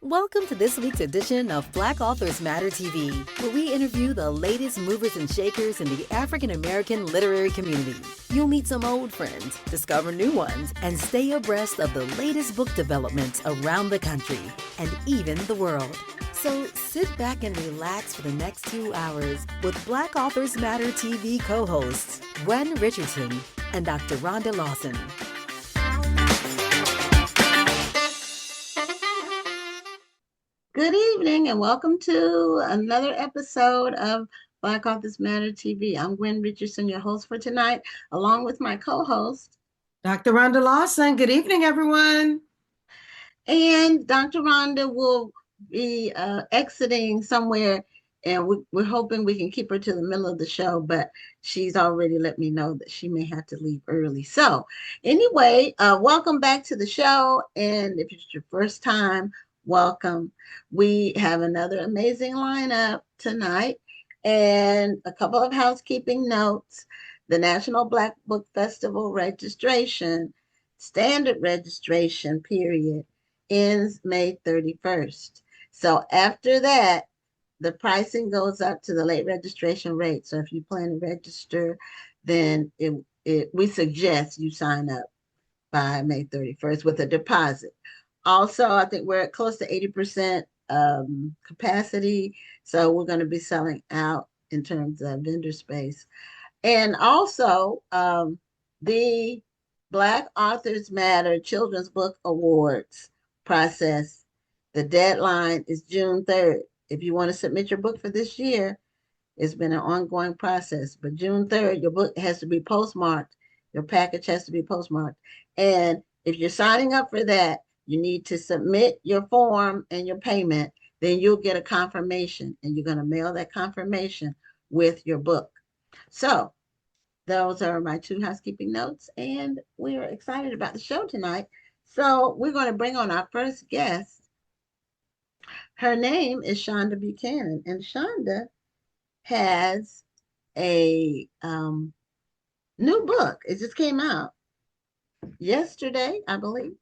Welcome to this week's edition of Black Authors Matter TV, where we interview the latest movers and shakers in the African American literary community. You'll meet some old friends, discover new ones, and stay abreast of the latest book developments around the country and even the world. So sit back and relax for the next 2 hours with Black Authors Matter TV co-hosts Gwen Richardson and Dr. Rhonda Lawson. Good evening and welcome to another episode of Black Authors Matter TV. I'm Gwen Richardson, your host for tonight, along with my co-host, Dr. Rhonda Lawson. Good evening, everyone. And Dr. Rhonda will be exiting somewhere, and we're hoping we can keep her to the middle of the show, but she's already let me know that she may have to leave early. So anyway, welcome back to the show, and if it's your first time, welcome. We have another amazing lineup tonight and a couple of housekeeping notes. The National Black Book Festival registration, standard registration period, ends May 31st. So after that, the pricing goes up to the late registration rate. So if you plan to register, then we suggest you sign up by May 31st with a deposit. Also, I think we're at close to 80% capacity. So we're going to be selling out in terms of vendor space. And also, the Black Authors Matter Children's Book Awards process, the deadline is June 3rd. If you want to submit your book for this year, it's been an ongoing process. But June 3rd, your book has to be postmarked. Your package has to be postmarked. And if you're signing up for that, you need to submit your form and your payment. Then you'll get a confirmation, and you're going to mail that confirmation with your book. So those are my two housekeeping notes, and we're excited about the show tonight. So we're going to bring on our first guest. Her name is Shonda Buchanan, and Shonda has a new book. It just came out yesterday, I believe.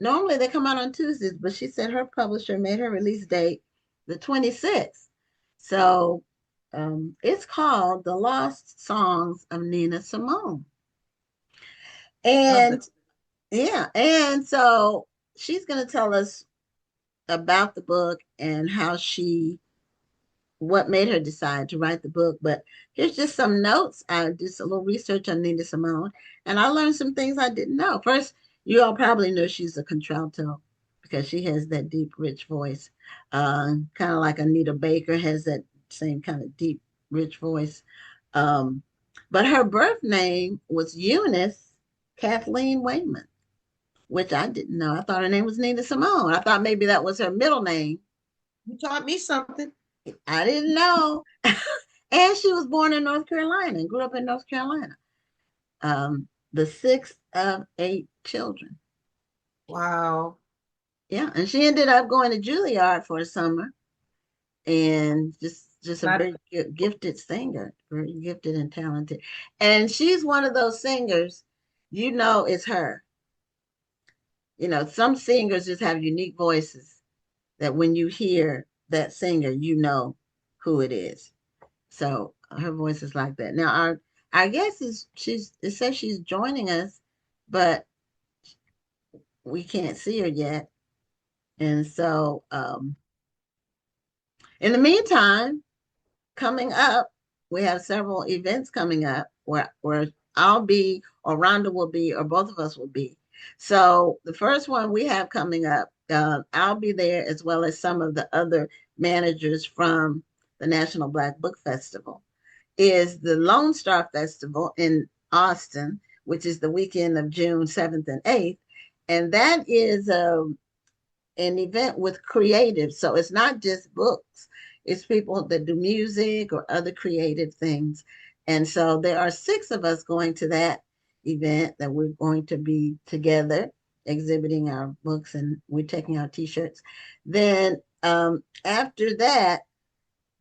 Normally they come out on Tuesdays, but she said her publisher made her release date the 26th. So it's called The Lost Songs of Nina Simone. And yeah, and so she's going to tell us about the book and what made her decide to write the book. But here's just some notes. I did a little research on Nina Simone, and I learned some things I didn't know. First, you all probably know she's a contralto because she has that deep, rich voice, kind of like Anita Baker has that same kind of deep, rich voice. But her birth name was Eunice Kathleen Wayman, which I didn't know. I thought her name was Nina Simone. I thought maybe that was her middle name. You taught me something. I didn't know. And she was born in North Carolina and grew up in North Carolina. The sixth of 8 children. Wow. Yeah, and she ended up going to Juilliard for a summer, and just a very gifted singer, very gifted and talented. And she's one of those singers, it's her. Some singers just have unique voices that when you hear that singer, you know who it is. So her voice is like that. Now, our guest it says she's joining us, but we can't see her yet. And so in the meantime, coming up, we have several events coming up where I'll be, or Rhonda will be, or both of us will be. So the first one we have coming up, I'll be there, as well as some of the other managers from the National Black Book Festival, is the Lone Star Festival in Austin, which is the weekend of June 7th and 8th. And that is an event with creatives. So it's not just books. It's people that do music or other creative things. And so there are 6 of us going to that event that we're going to be together exhibiting our books, and we're taking our t-shirts. Then after that,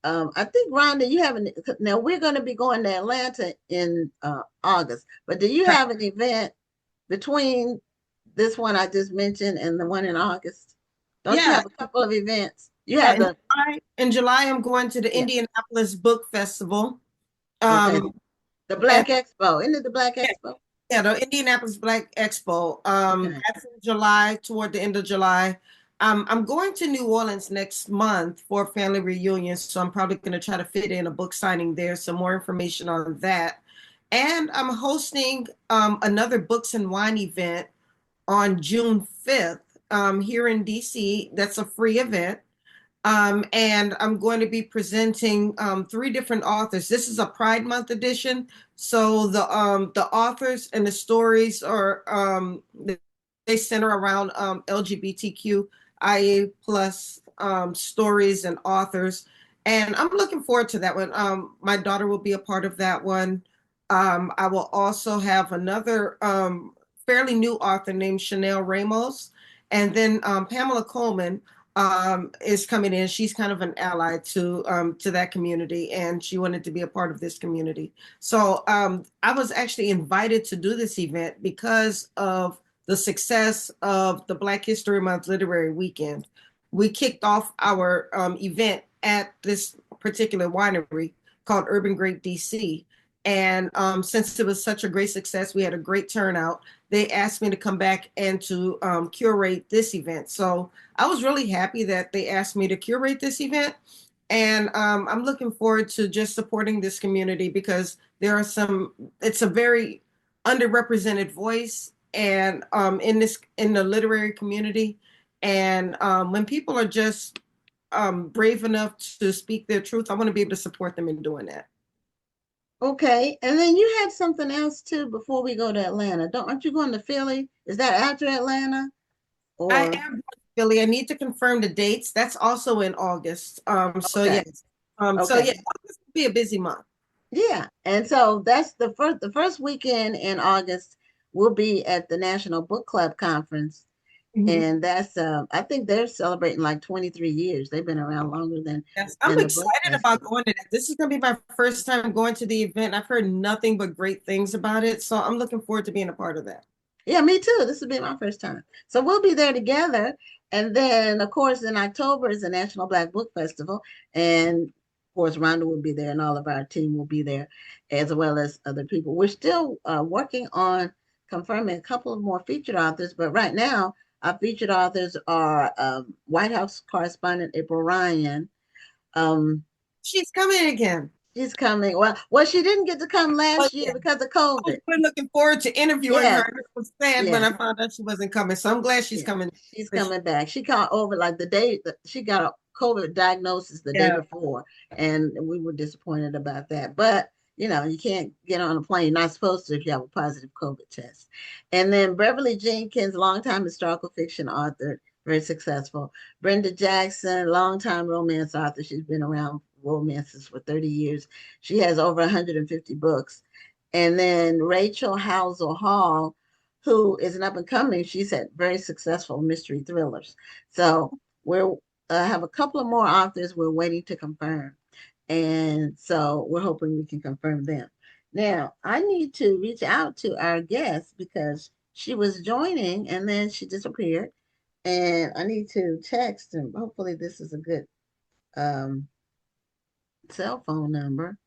I think, Rhonda, now we're going to be going to Atlanta in August, but do you have an event between this one I just mentioned and the one in August? Don't you Yeah, have a couple of events? You yeah. have the In July, I'm going to the yeah. Indianapolis Book Festival. Okay. Um, The and Black Expo. Isn't it the Black Expo? yeah, the Indianapolis Black Expo. Okay. That's in July, toward the end of July. I'm going to New Orleans next month for a family reunion, so I'm probably going to try to fit in a book signing there. Some more information on that. And I'm hosting another Books and Wine event on June 5th here in DC. That's a free event. And I'm going to be presenting three different authors. This is a Pride Month edition, so the authors and the stories are they center around LGBTQIA plus stories and authors, and I'm looking forward to that one. My daughter will be a part of that one. I will also have another fairly new author named Chanel Ramos, and then Pamela Coleman is coming in. She's kind of an ally to that community, and she wanted to be a part of this community. So I was actually invited to do this event because of the success of the Black History Month Literary Weekend. We kicked off our event at this particular winery called Urban Grape DC. And since it was such a great success, we had a great turnout. They asked me to come back and to curate this event. So I was really happy that they asked me to curate this event. And I'm looking forward to just supporting this community because it's a very underrepresented voice and in the literary community. And when people are just brave enough to speak their truth, I want to be able to support them in doing that. Okay. And then you had something else too before we go to Atlanta. Aren't you going to Philly? Is that after Atlanta? I Or am going to Philly. I need to confirm the dates. That's also in August. So okay. yes. Okay. August will be a busy month. Yeah. And so that's the first weekend in August we'll be at the National Book Club Conference. Mhm. And that's I think they're celebrating like 23 years. They've been around longer Yes, I'm than the book excited about festival. going to that. This is going to be my first time going to the event. I've heard nothing but great things about it, so I'm looking forward to being a part of that. Yeah, me too. This will be my first time. So we'll be there together. And then, of course, in October is the National Black Book Festival. And of course, Rhonda will be there and all of our team will be there, as well as other people. We're still working on confirming a couple of more featured authors, but right now, our featured authors are White House correspondent April Ryan. Um, She's coming again. she's coming. Well, she didn't get to come Oh, last year yeah. because of I was COVID. really looking forward to interviewing her. Yes, I was sad when yes. I found out she wasn't coming, so I'm glad she's Yeah, coming. she's coming back. She got over like the day that she got a COVID diagnosis the day Yeah. before, and we were disappointed about that. But you can't get on a plane. You're not supposed to if you have a positive COVID test. And then Beverly Jenkins, longtime historical fiction author, very successful. Brenda Jackson, longtime romance author. She's been around romances for 30 years. She has over 150 books. And then Rachel Housel Hall, who is an up and coming. She's had very successful mystery thrillers. So we're have a couple of more authors we're waiting to confirm, and so we're hoping we can confirm them. Now I need to reach out to our guest because she was joining and then she disappeared, and I need to text and hopefully this is a good um, cell phone number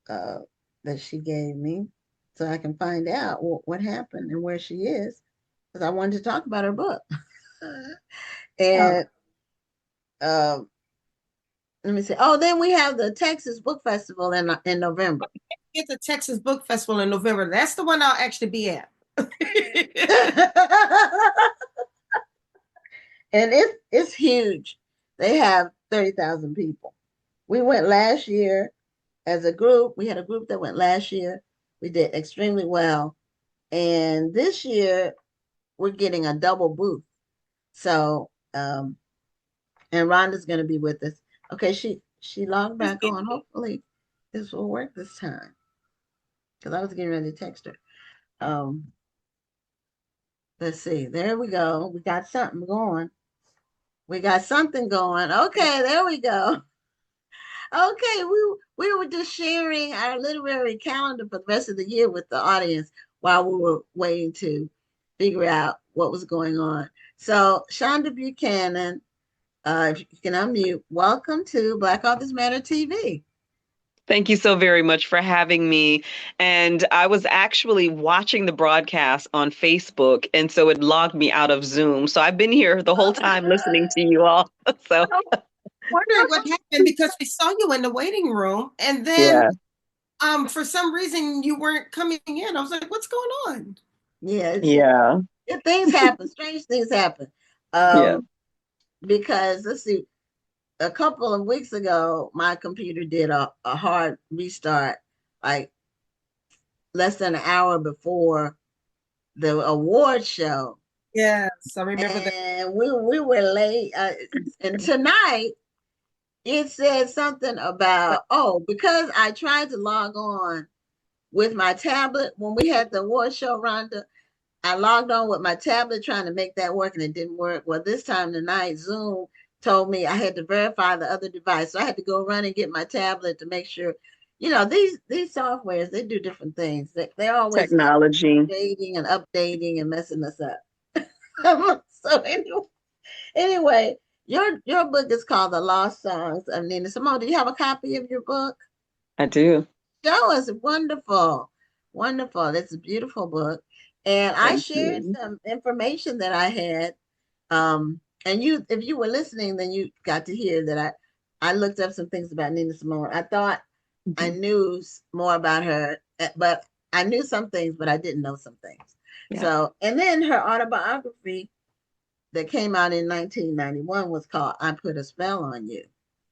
uh, that she gave me so I can find out what happened and where she is because I wanted to talk about her book. Oh, And let me see. Oh, then we have the Texas Book Festival in November. it's a Texas Book Festival in November. That's the one I'll actually be at. And it's huge. They have 30,000 people. We went last year as a group. We had a group that went last year. We did extremely well. And this year we're getting a double booth. So and Rhonda's gonna be with us. Okay, she logged back on. Hopefully this will work this time. Because I was getting ready to text her. Let's see. There we go. We got something going. We got something going. Okay, there we go. Okay, we were just sharing our literary calendar for the rest of the year with the audience while we were waiting to figure out what was going on. So Shonda Buchanan, If you can unmute, welcome to Black Authors Matter TV. Thank you so very much for having me. And I was actually watching the broadcast on Facebook, and so it logged me out of Zoom. So I've been here the whole time listening to you all. So Wondering what happened because we saw you in the waiting room, and then yeah, for some reason you weren't coming in. I was like, what's going on? Yeah, yeah, things happen. Strange things happen. yeah. Because let's see, a couple of weeks ago, my computer did a hard restart, like less than an hour before the award show. Yes, I remember that. And we were late. And tonight, it said something about, oh, because I tried to log on with my tablet when we had the award show, Rhonda. I logged on with my tablet trying to make that work and it didn't work. Well, this time tonight, Zoom told me I had to verify the other device. So I had to go run and get my tablet to make sure, these softwares, they do different things. They're always Technology. updating and updating and messing us up. So anyway, your book is called The Lost Songs of Nina Simone. Do you have a copy of your book? I do. Show us. Wonderful. Wonderful. It's a beautiful book. And I Thank shared you. some information that I had. And if you were listening, then you got to hear that I looked up some things about Nina Simone. I thought I knew more about her, but I knew some things, but I didn't know some things. Yeah. So, and then her autobiography that came out in 1991 was called I Put a Spell on You.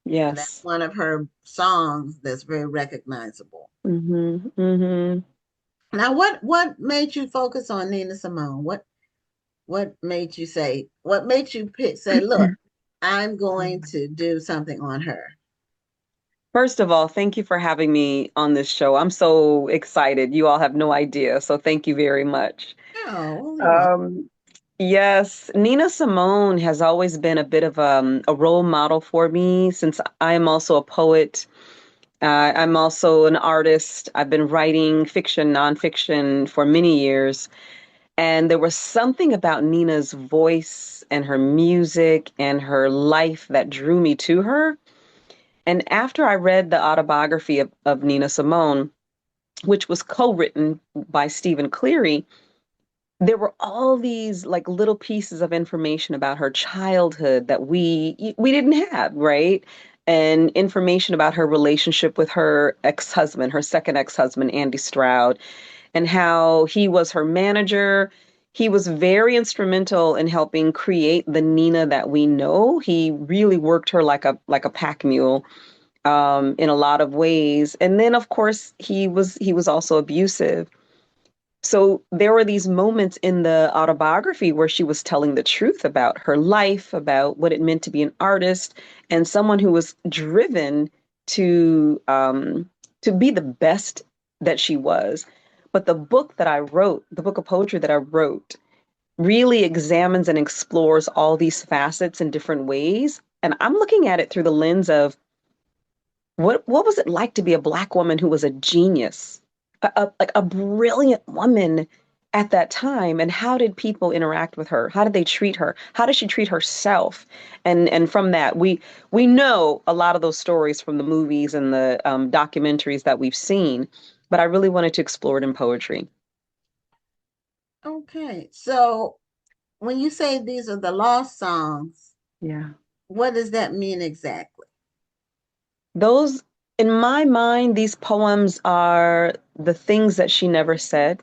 And that's Yes. one of her songs that's very recognizable. Mm-hmm. Mm-hmm. Now, what made you focus on Nina Simone? What made you say? What made you say, look, I'm going to do something on her? First of all, thank you for having me on this show. I'm so excited. You all have no idea. So thank you very much. Oh, you're welcome. Um, yes, Nina Simone has always been a bit of a role model for me since I am also a poet. I'm also an artist. I've been writing fiction, nonfiction for many years. And there was something about Nina's voice and her music and her life that drew me to her. And after I read the autobiography of Nina Simone, which was co-written by Stephen Cleary, there were all these like little pieces of information about her childhood that we didn't have, right? And information about her relationship with her ex-husband, her second ex-husband, Andy Stroud, and how he was her manager. He was very instrumental in helping create the Nina that we know. He really worked her like a pack mule in a lot of ways. And then, of course, he was also abusive. So there were these moments in the autobiography where she was telling the truth about her life, about what it meant to be an artist and someone who was driven to be the best that she was. But the book that I wrote, the book of poetry that I wrote, really examines and explores all these facets in different ways. And I'm looking at it through the lens of what was it like to be a Black woman who was a genius, like a brilliant woman at that time, and how did people interact with her? How did they treat her? How did she treat herself? And from that, we know a lot of those stories from the movies and the documentaries that we've seen, but I really wanted to explore it in poetry. Okay, so when you say these are the lost songs, Yeah. what does that mean exactly? Those, in my mind, these poems are the things that she never said.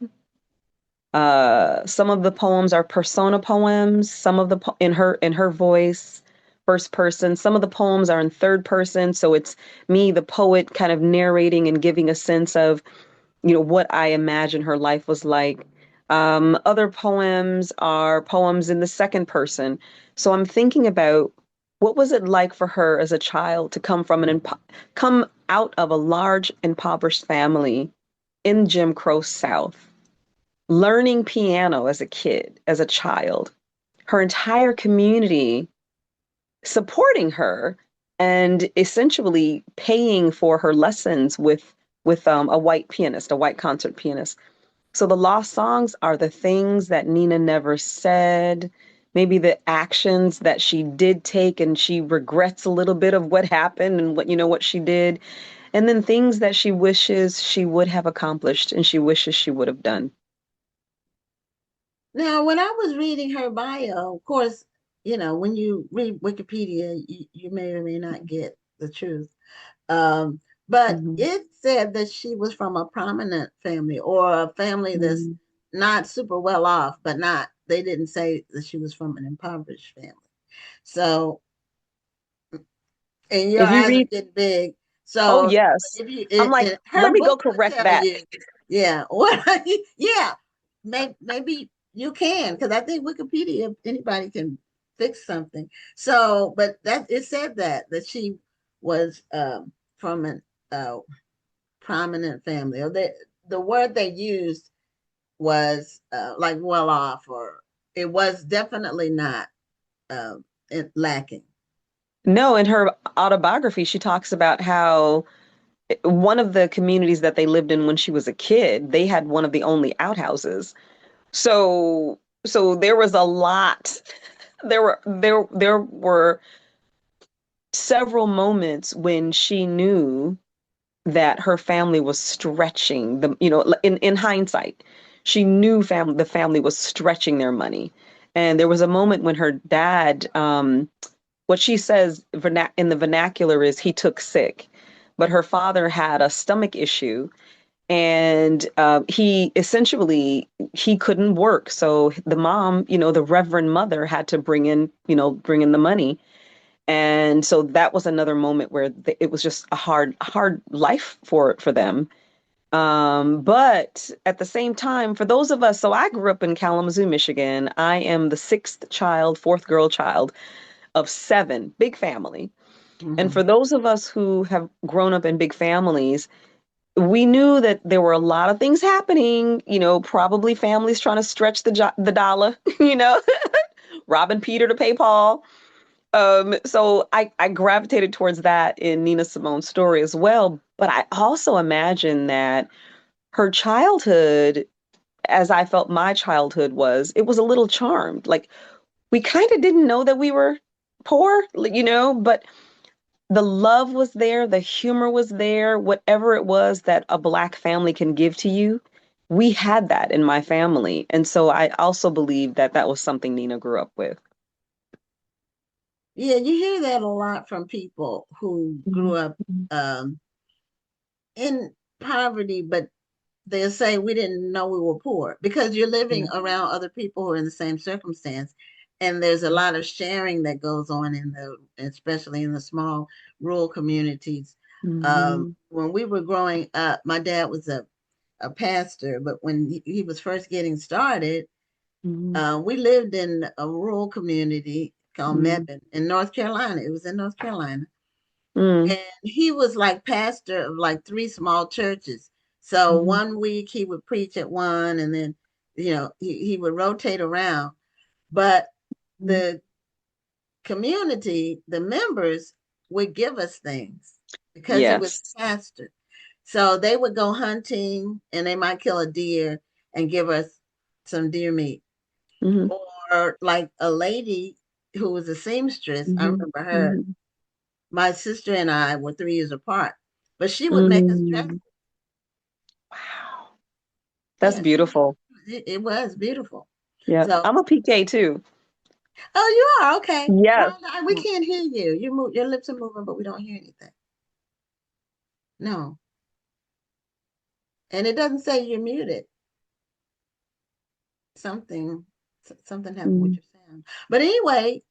Some of the poems are persona poems, some of the in her voice, first person. Some of the poems are in third person, so it's me, the poet, kind of narrating and giving a sense of, what I imagine her life was like. Other poems are poems in the second person. So I'm thinking about what was it like for her as a child to come out of a large impoverished family in Jim Crow South, learning piano as a kid, as a child, her entire community supporting her and essentially paying for her lessons with a white pianist, a white concert pianist. So the lost songs are the things that Nina never said, maybe the actions that she did take and she regrets a little bit of what happened and what she did. And then things that she wishes she would have accomplished and she wishes she would have done. Now, when I was reading her bio, of course, when you read Wikipedia, you may or may not get the truth. But Mhm. it said that she was from a prominent family or a family that's Mhm. not super well off, but they didn't say that she was from an impoverished family. So, and your If you eyes are read, getting big. oh So yes, if you, I'm like, let her me go book would correct tell that. you, yeah, what, yeah, maybe you can, because I think Wikipedia, anybody can fix something. So, but it said that she was from an prominent family, or the word they used was like well off, or it was definitely not uh, lacking. No, in her autobiography, she talks about how one of the communities that they lived in when she was a kid, they had one of the only outhouses. So there was a lot. There were several moments when she knew that her family was stretching in hindsight, she knew the family was stretching their money. And there was a moment when her dad, what she says in the vernacular is he took sick, but her father had a stomach issue, and he couldn't work. So the mom, the reverend mother, had to bring in the money. And so that was another moment where it was just a hard life for them. But at the same time, for those of us, so I grew up in Kalamazoo, Michigan. I am the fourth girl child of seven, big family. And Mm-hmm. for those of us who have grown up in big families, we knew that there were a lot of things happening, probably families trying to stretch the dollar, robbing Peter to pay Paul. So I gravitated towards that in Nina Simone's story as well. But I also imagine that her childhood, as I felt my childhood it was a little charmed. Like, we kind of didn't know that we were poor, but the love was there, the humor was there, whatever it was that a Black family can give to you. We had that in my family. And so I also believe that that was something Nina grew up with. Yeah, you hear that a lot from people who grew Mhm. up um, in poverty, but they'll say we didn't know we were poor because you're living Yeah. around other people who are in the same circumstance. And there's a lot of sharing that goes on especially in the small rural communities. Mhm. When we were growing up, my dad was a pastor, but when he was first getting started, Mhm. we lived in a rural community called Mhm. Mebane in North Carolina. It was in North Carolina. Mhm. And he was like pastor of like three small churches. So Mhm. one week he would preach at one, and then, he would rotate around. But Mhm. the community, the members would give us things because he was Yes. pastor. So they would go hunting and they might kill a deer and give us some deer meat. Mhm. Or like a lady who was a seamstress, I Mhm. remember her. Mhm. My sister and I were 3 years apart, but she would make us dresses. Mhm. Wow. That's Yeah, beautiful. it was beautiful. Yeah. So, I'm a PK too. oh, you are okay. Yes. Rhonda, we can't hear you. Your lips are moving, but we don't hear anything. No, and it doesn't say you're muted. Something, something happened with Mhm. your sound. But anyway,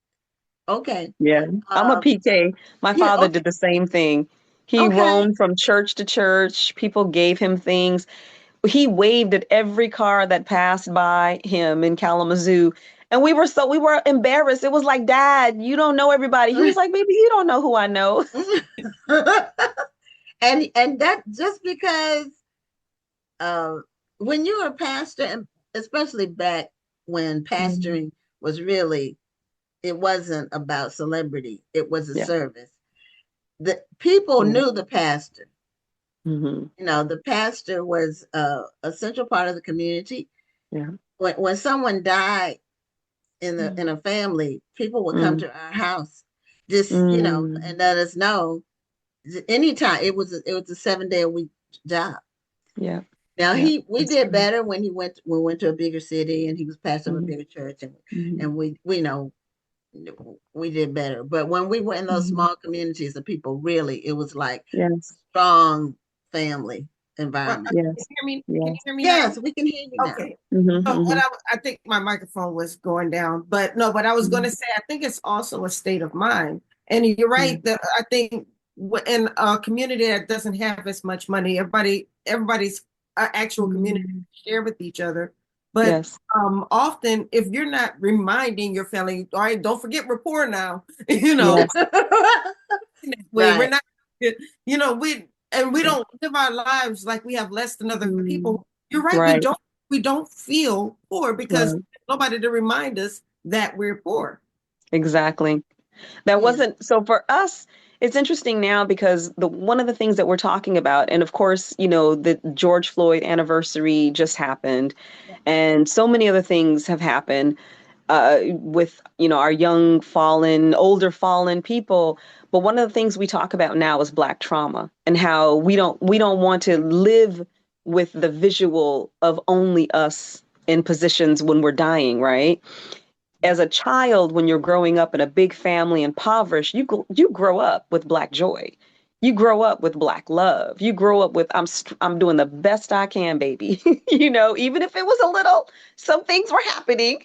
okay. Yeah. I'm a Um, PK. My yeah, father okay, did the same thing. He okay. roamed from church to church. People gave him things. He waved at every car that passed by him in Kalamazoo. And we were embarrassed. It was like, Dad, you don't know everybody. He was like, baby, you don't know who I know. And that just because uh, when you're a pastor, and especially back when Mhm. pastoring was really, it wasn't about celebrity, it was a Yeah. service. The people Yeah. knew the pastor. Hmm. The pastor was a central part of the community. Yeah. When someone died, in a family, people would come to our house, just and let us know anytime. It was a 7 day a week job. Yeah. Now Yeah. we did better when we went to a bigger city and he was pastor of a bigger church, and we know we did better. But when we were in those small communities of people, really, it was like Yes. strong family Well, environment. can you Yes. hear me? Can you Yes. hear me now? Yes, we can hear you now. Okay. Mm-hmm. So what Mm-hmm. I think my microphone was going down, but no, but I was going to say, I think it's also a state of mind. And you're right that I think in a community that doesn't have as much money, everybody's actual community share with each other. But Yes. often if you're not reminding your family, all right, don't forget rapport now, Yes. way we're Right. not, we don't live our lives like we have less than other people. You're right. Right. We don't feel poor because Right. nobody to remind us that we're poor. Exactly. That wasn't so for us. It's interesting now because one of the things that we're talking about, and of course, the George Floyd anniversary just happened, and so many other things have happened with our older fallen people. But one of the things we talk about now is Black trauma and how we don't want to live with the visual of only us in positions when we're dying, right? As a child, when you're growing up in a big family, impoverished, you grow up with Black joy. You grow up with Black love. You grow up with I'm doing the best I can, baby. Even if it was a little, some things were happening,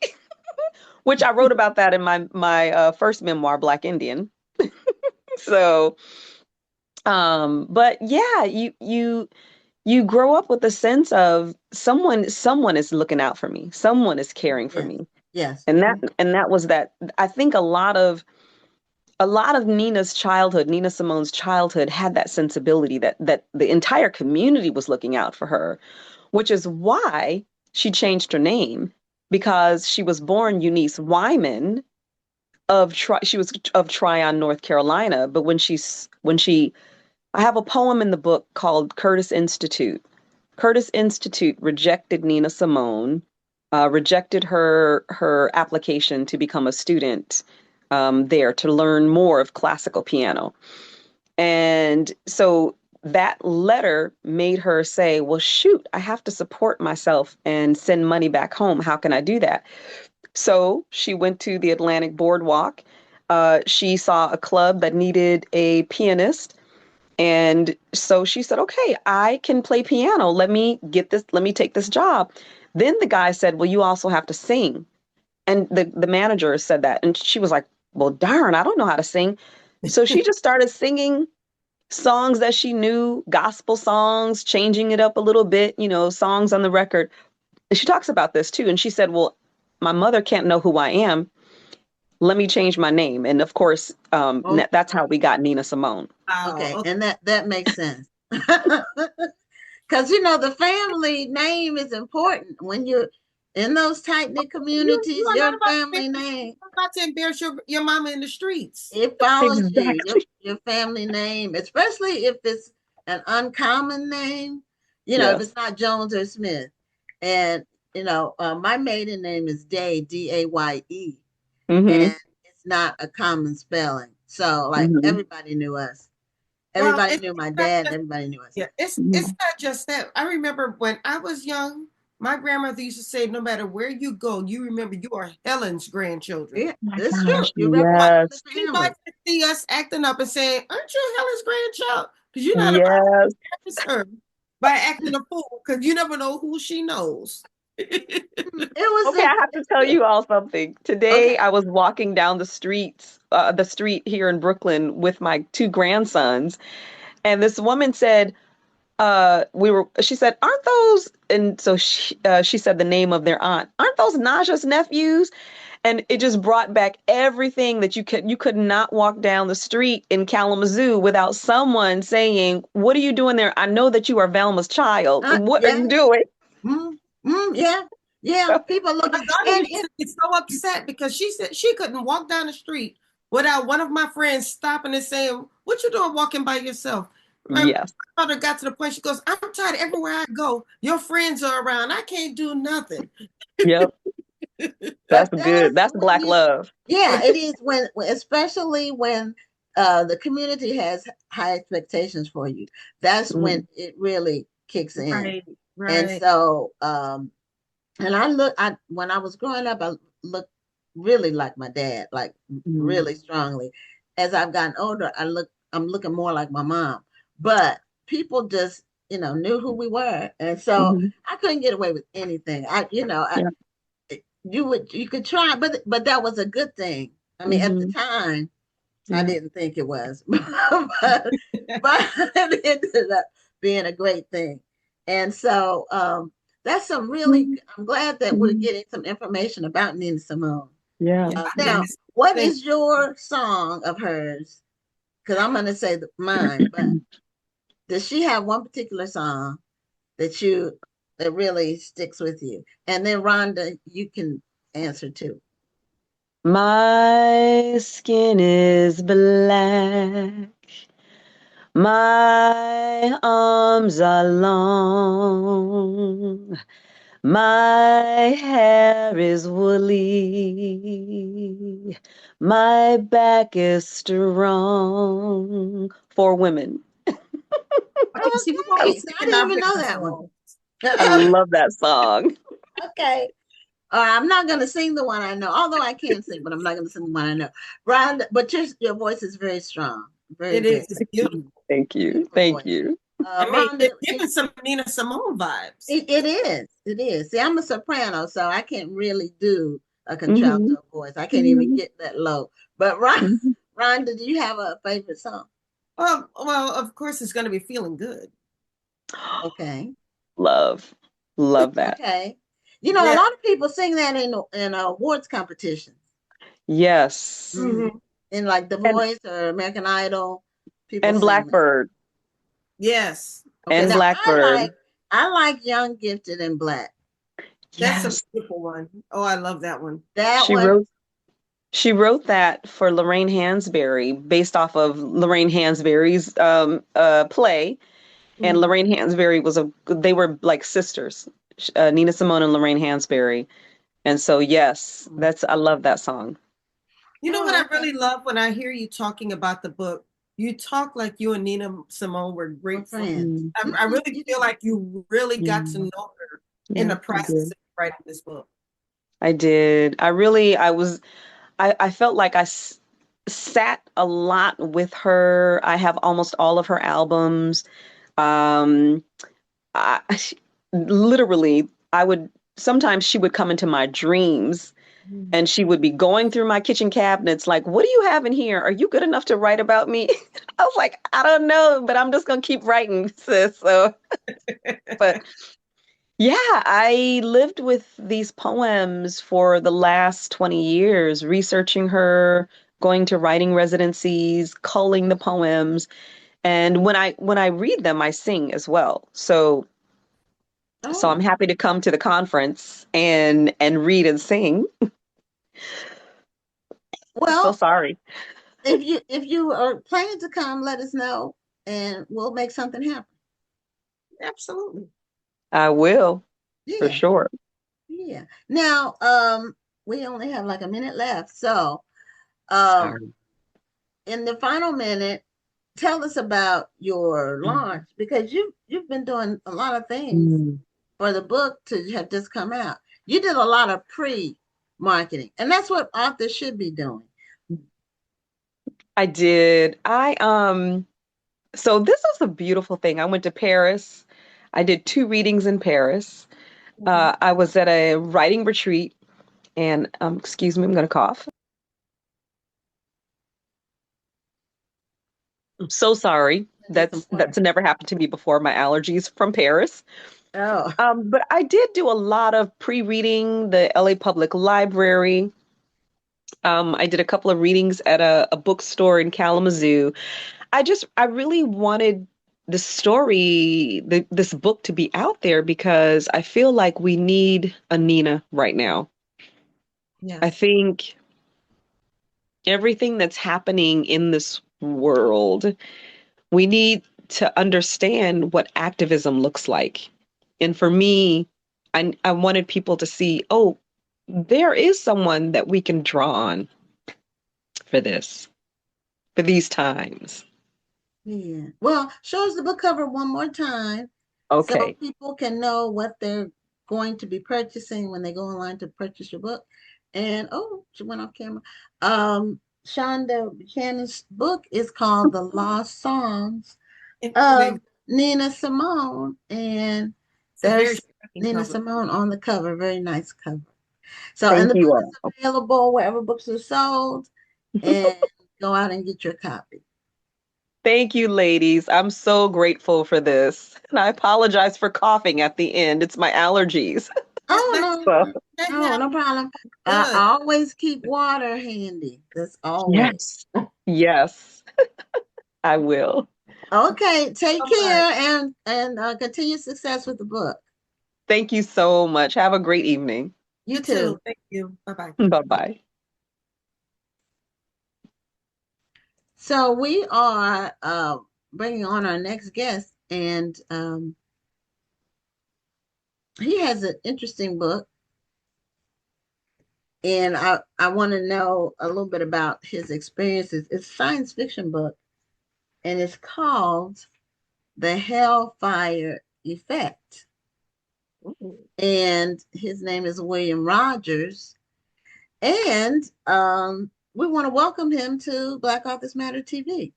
which I wrote about that in my first memoir, Black Indian. So, but yeah, you grow up with a sense of someone is looking out for me, someone is caring for Yes. me. Yes. And that was that. I think a lot of Nina Simone's childhood had that sensibility that the entire community was looking out for her, which is why she changed her name, because she was born Eunice Wyman she was of Tryon, North Carolina, but I have a poem in the book called Curtis Institute. Curtis Institute rejected Nina Simone, rejected her application to become a student there to learn more of classical piano. And so that letter made her say, well, shoot, I have to support myself and send money back home. How can I do that? So she went to the Atlantic Boardwalk. She saw a club that needed a pianist. And so she said, okay, I can play piano. Let me take this job. Then the guy said, well, you also have to sing. And the manager said that. And she was like, well, darn, I don't know how to sing. So she just started singing songs that she knew, gospel songs, changing it up a little bit, songs on the record. And she talks about this too. And she said, well, my mother can't know who I am. Let me change my name. And of course, that's how we got Nina Simone. Okay. And that makes sense. Because the family name is important when you're in those tight-knit communities. Your family name, About to embarrass your mama in the streets. it follows Exactly. you. Your family name, especially if it's an uncommon name, if it's not Jones or Smith. And my maiden name is Day, Daye, Mm-hmm. and it's not a common spelling. So everybody knew us. Everybody knew my dad, and everybody knew us. Yeah, it's not just that. I remember when I was young, my grandmother used to say, no matter where you go, you remember you are Helen's grandchildren. Yeah, it's true. You represent the family. Anybody see us acting up and saying, aren't you Helen's grandchild? Because you're not Yes. about to her by acting a fool, because you never know who she knows. It was Okay, I have to tell you all something. Today, Okay. I was walking down the street here in Brooklyn with my two grandsons, and this woman said, she said, aren't those, and so she said the name of their aunt, aren't those Naja's nephews? And it just brought back everything that you could not walk down the street in Kalamazoo without someone saying, what are you doing there? I know that you are Velma's child. What are you doing? Yeah. People look and it's so upset because she said she couldn't walk down the street without one of my friends stopping and saying, what you doing walking by yourself? Yes. My mother got to the point, she goes, I'm tired everywhere I go. Your friends are around. I can't do nothing. Yep. That's But good. that's That's when Black you, love. yeah, it is especially when the community has high expectations for you. That's when Mm, it really kicks in. Right, And right. so, and when I was growing up, I looked really like my dad, like mm, really strongly. As I've gotten older, I'm looking more like my mom. But people just, knew who we were, and so mhm. I couldn't get away with anything. Yeah. You could try, but that was a good thing. I mean, at the Mhm. time, I Yeah. didn't think it was, but it ended up being a great thing. And so that's some really. Mhm. I'm glad that we're Mhm. getting some information about Nina Simone. Yeah. Yeah, I did Now, this what thing. is your song of hers? Because I'm going to say mine, but does she have one particular song that you that really sticks with you? And then Rhonda, you can answer too. My skin is black. My arms are long. My hair is woolly. My back is strong. For women. Okay, see, we're gonna be Okay, so I singing didn't our even know favorite that one. song. I love that song. Okay. I'm not going to sing the one I know, although I can sing, but I'm not going to sing the one I know. Rhonda, but your voice is very strong, very, It very is. It's beautiful. Thank you. beautiful Thank voice. you. I mean, Rhonda, it's giving some Nina Simone vibes. it is. It is. See, I'm a soprano, so I can't really do a Hmm. contralto voice. I can't even get that low. But Hmm. Rhonda, do you have a favorite song? Well, of course, it's going to be feeling good. Okay. Love. Love that. Okay. A Yeah. lot of people sing that in awards competitions. Yes. Hmm. In like The And Voice or American Idol, people and sing that. Blackbird. Yes. Okay, And now Blackbird. I like Young, Gifted, and Black. That's a Yes. beautiful one. Oh, I love that one. That She one. wrote she wrote that for Lorraine Hansberry based off of Lorraine Hansberry's play. And Mhm. Lorraine Hansberry they were like sisters, Nina Simone and Lorraine Hansberry. And so, yes, I love that song. You know what Oh, I okay. really love when I hear you talking about the book? You talk like you and Nina Simone were We're great friends. friends. Mm, I really You feel do. like you really got to mm, know her in yeah, the I process did. of writing this book. I did. I felt like sat a lot with her. I have almost all of her albums. Um, Literally, sometimes she would come into my dreams Mhm. and she would be going through my kitchen cabinets like, what do you have in here? Are you good enough to write about me? I was like, I don't know, but I'm just gonna keep writing, sis. So, but yeah, I lived with these poems for the last 20 years, researching her, going to writing residencies, culling the poems. And when I read them, I sing as well. So I'm Oh, happy to come to the conference and read and sing. So well, sorry. if you are planning to come, let us know and we'll make something happen. Absolutely. I will, for Yeah, sure. yeah. Now, we only have like a minute left. So, um, Sorry. in the final minute, tell us about your Mm. launch because you've been doing a lot of things Mm. for the book to have just come out. You did a lot of pre-marketing, and that's what authors should be doing. I did. So this was a beautiful thing. I went to Paris. I did 2 readings in Paris. Mhm. I was at a writing retreat, and excuse me, I'm going to cough. I'm so sorry. Get some water. That's never happened to me before. My allergies from Paris. Oh, But I did do a lot of pre-reading, the LA Public Library. I did a couple of readings at a bookstore in Kalamazoo. I really wanted this book to be out there because I feel like we need a Nina right now. I Yes. think everything that's happening in this world, we need to understand what activism looks like. And for me, I wanted people to see, oh, there is someone that we can draw on for this, for these times. Yeah. Well, show us the book cover one more time so Okay. people can know what they're going to be purchasing when they go online to purchase your book. And oh, she went off camera. Shonda Buchanan's book is called The Lost Songs of Nina Simone. And It's a very there's striking Nina cover. Simone on the cover. Very nice cover. So, Thank and the you book all. is available wherever books are sold. And go out and get your copy. Thank you, ladies. I'm so grateful for this. And I apologize for coughing at the end. It's my allergies. Oh, So, no problem. I Good. always keep water handy. That's always. yes. Yes, I will. Okay, take So much. care and continue success with the book. Thank you so much. Have a great evening. You You too. too. Thank you. Bye-bye. Bye-bye. So we are bringing on our next guest, and he has an interesting book, and I want to know a little bit about his experiences. It's a science fiction book, and it's called The Hellfire Effect. And his name is William Rogers. And we want to welcome him to Black Authors Matter TV.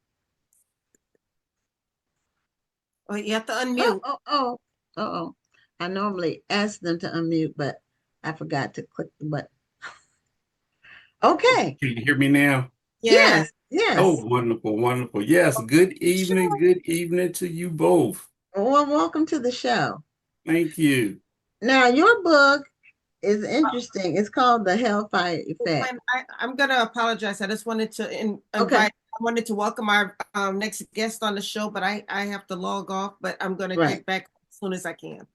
Oh, you have to unmute. Oh. I normally ask them to unmute, but I forgot to click the button. Okay. Can you hear me now? Yes. Oh, wonderful, wonderful. Yes, good evening, good evening to you both. Well, welcome to the show. Thank you. Now, your book is interesting. It's called The Hellfire Effect. I'm going to apologize. I just wanted to invite, Okay. I wanted to welcome our next guest on the show, but I have to log off, but I'm going to get back as soon as I can.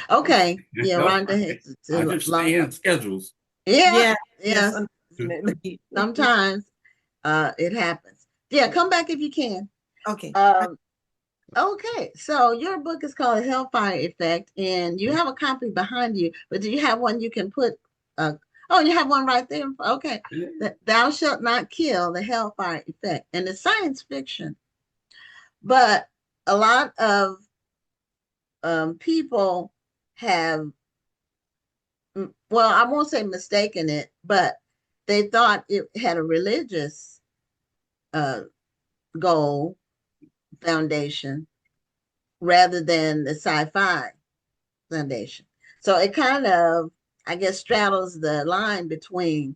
Okay. Yeah, No, Rhonda has I to understand schedules. Yeah. Yes, unfortunately. Sometimes it happens. Yeah, come back if you can. Okay. Okay, so your book is called Hellfire Effect, and you have a copy behind you, but do you have one you can put? Oh, you have one right there. Okay, Thou Shalt Not Kill, the Hellfire Effect, and it's science fiction, but a lot of people have, well, I won't say mistaken it, but they thought it had a religious goal foundation rather than the sci-fi foundation. So it kind of, I guess, straddles the line between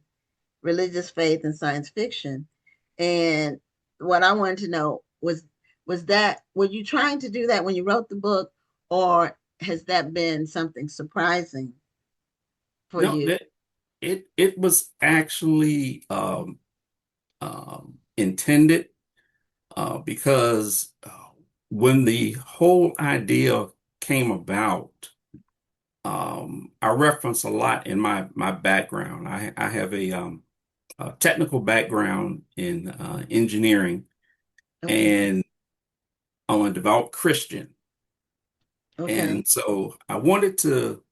religious faith and science fiction. And what I wanted to know was that, were you trying to do that when you wrote the book, or has that been something surprising for No, you? it was actually intended because when the whole idea came about, I reference a lot in my background. I have a technical background in engineering, Okay. and I'm a devout Christian. Okay. And so I wanted to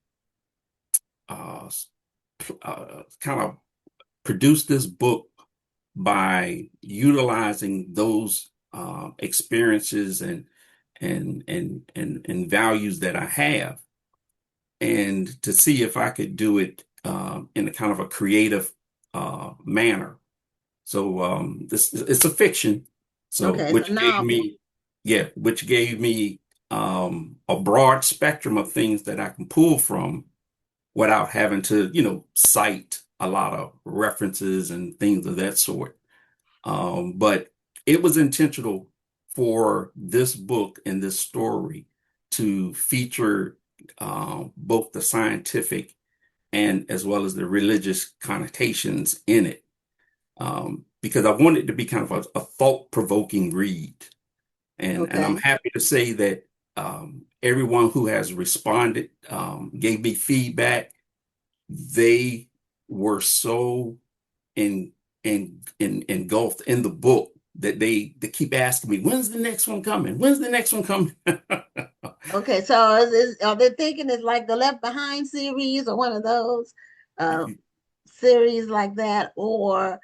uh, kind of produce this book by utilizing those experiences and values that I have, and to see if I could do it in a kind of a creative manner. So this it's a fiction, so Okay, it's a novel. which gave me a broad spectrum of things that I can pull from without having to, cite a lot of references and things of that sort. But it was intentional for this book and this story to feature both the scientific and as well as the religious connotations in it. Because I wanted it to be kind of a thought-provoking read. And I'm Okay. happy to say that everyone who has responded gave me feedback. They were so engulfed in the book that they keep asking me, when's the next one coming? When's the next one coming? Okay, so are they thinking it's like the Left Behind series or one of those? series like that, or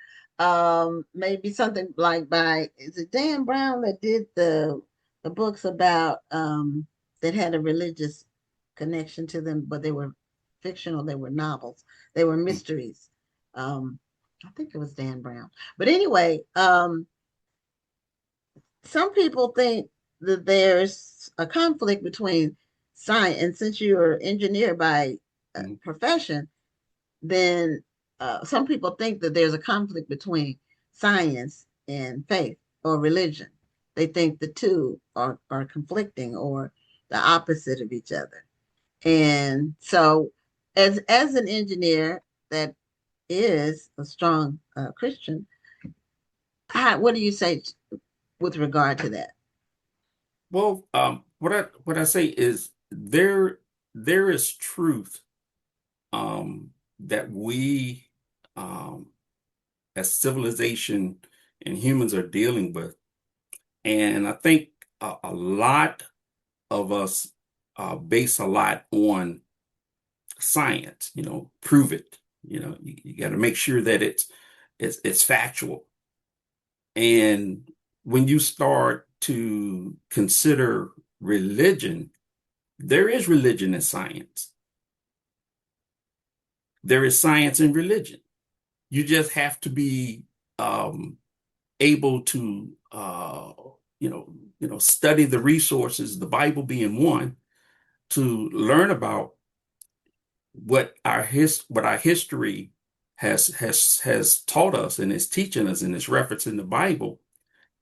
maybe something like by, is it Dan Brown that did the books about that had a religious connection to them, but they were fictional, they were novels, they were mysteries. I think it was Dan Brown. But anyway, some people think that there's a conflict between science, and since you're an engineer by profession, then some people think that there's a conflict between science and faith or religion. They think the two are conflicting or the opposite of each other. And so, as an engineer that is a strong Christian, what do you say with regard to that? Well, what I say is there is truth that we as civilization and humans are dealing with, and I think a lot of us base a lot on science. Prove it. You got to make sure that it's factual. And when you start to consider religion, there is religion in science. There is science in religion. You just have to be able to, study the resources, the Bible being one, to learn about what our history has taught us and is teaching us, and is referenced in the Bible,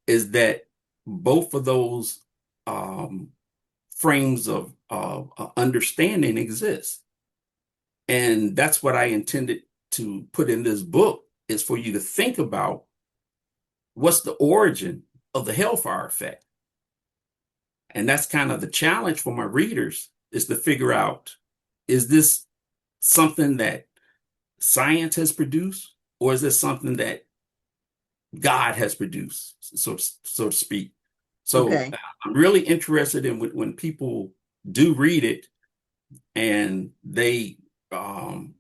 is that both of those frames of understanding exist. And that's what I intended to put in this book, is for you to think about what's the origin of the hellfire effect. And that's kind of the challenge for my readers, is to figure out, is this something that science has produced, or is this something that God has produced, so to speak? So Okay. I'm really interested in when people do read it and they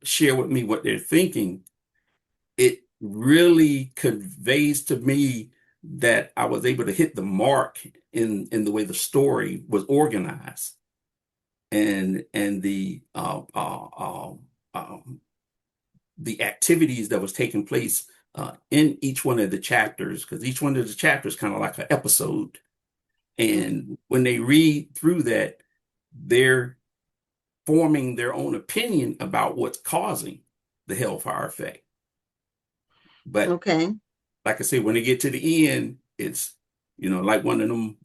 share with me what they're thinking. It really conveys to me that I was able to hit the mark in the way the story was organized, and the activities that was taking place in each one of the chapters, because each one of the chapters kind of like an episode. And when they read through that, they're forming their own opinion about what's causing the hellfire effect. But Okay. like I say, when they get to the end, it's, like one of them,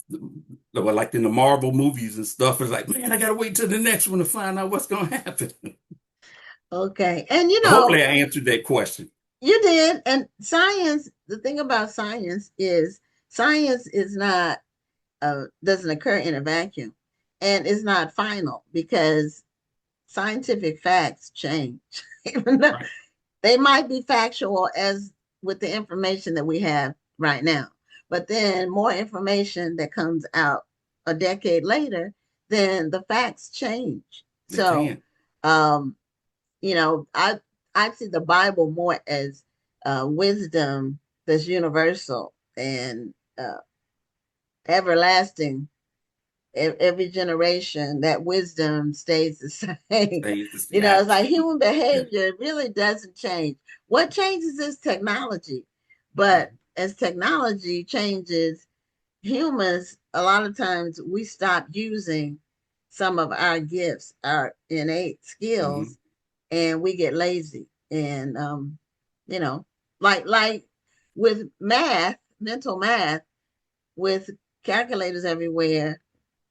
like in the Marvel movies and stuff, it's like, man, I gotta wait till the next one to find out what's gonna happen. Okay. And Hopefully I answered that question. you did. And science, the thing about science is not doesn't occur in a vacuum, and is not final, because scientific facts change. Even though Right. they might be factual as with the information that we have right now, but then more information that comes out a decade later, then the facts change. They So can. um I see the Bible more as wisdom that's universal and everlasting. Every generation, that wisdom stays the same. It's like human Yeah. behavior really doesn't change. What changes is technology. But as technology changes, humans, a lot of times we stop using some of our gifts, our innate Mhm. skills, and we get lazy. And you know, like with math, mental math, with calculators everywhere,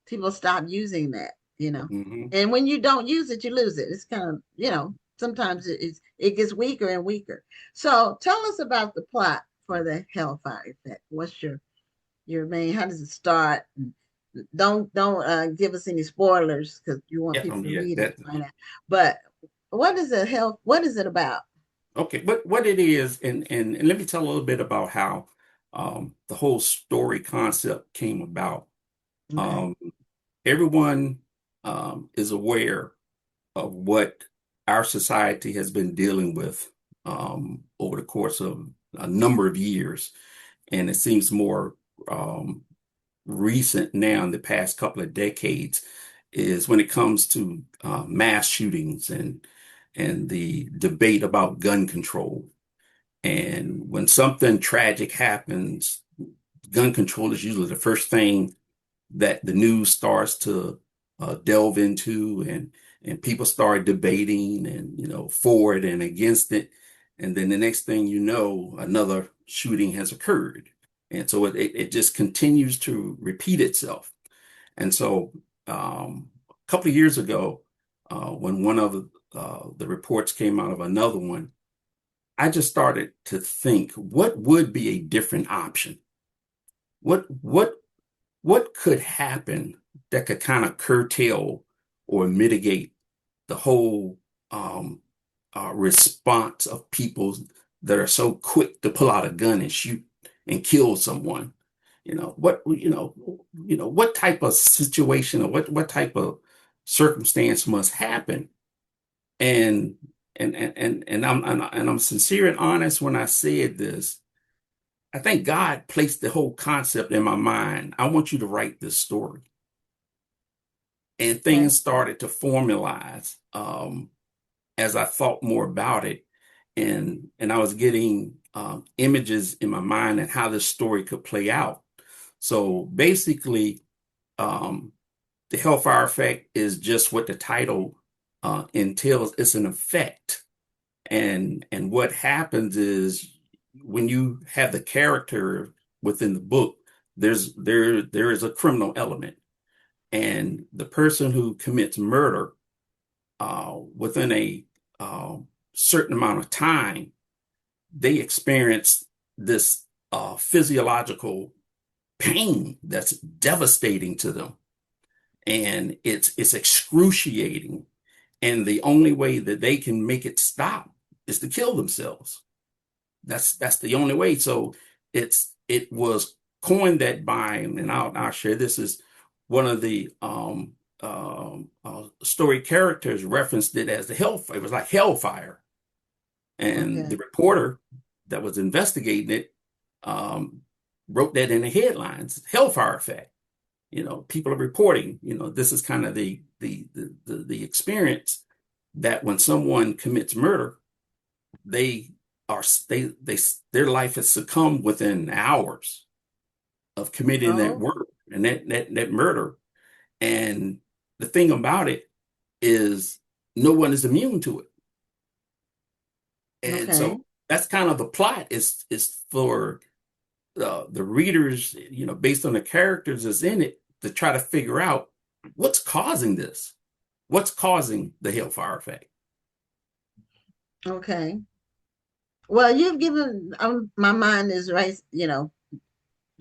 people stop using that. Mhm. And when you don't use it, you lose it. It's kind of, sometimes it gets weaker and weaker. So tell us about the plot for the Hellfire Effect. What's your main, how does it start? And don't give us any spoilers, because you want Yeah, people to yeah, read it that. right now. But what is it about? Okay, but what it is, and let me tell a little bit about how the whole story concept came about. Okay. Um, Everyone is aware of what our society has been dealing with over the course of a number of years. And it seems more recent now in the past couple of decades is when it comes to mass shootings and the debate about gun control. And when something tragic happens, gun control is usually the first thing that the news starts to delve into, and people start debating and, for it and against it. And then the next thing you know, another shooting has occurred. And so it just continues to repeat itself. And so a couple of years ago, when one of the reports came out of another one, I just started to think, what would be a different option? What could happen that could kind of curtail or mitigate the whole response of people that are so quick to pull out a gun and shoot and kill someone? What type of situation or what type of circumstance must happen? And I'm sincere and honest when I said this. I think God placed the whole concept in my mind. I want you to write this story. And things started to formalize as I thought more about it. And I was getting images in my mind and how this story could play out. So basically, the hellfire effect is just what the title entails. It's an effect. And what happens is when you have the character within the book, there is a criminal element. And the person who commits murder within a certain amount of time, they experience this physiological pain that's devastating to them. And it's excruciating. And the only way that they can make it stop is to kill themselves. That's the only way. So it was coined that by, and I'll share this, is one of the story characters referenced it as the hellfire. It was like hellfire. And the reporter that was investigating it wrote that in the headlines, hellfire effect. People are reporting, this is kind of the experience that when someone commits murder, their life has succumbed within hours of committing that work and that murder. And the thing about it is no one is immune to it. And so that's kind of the plot is for the readers, based on the characters that's in it, to try to figure out what's causing this, what's causing the hellfire effect. Okay. Well, you've given my mind is right,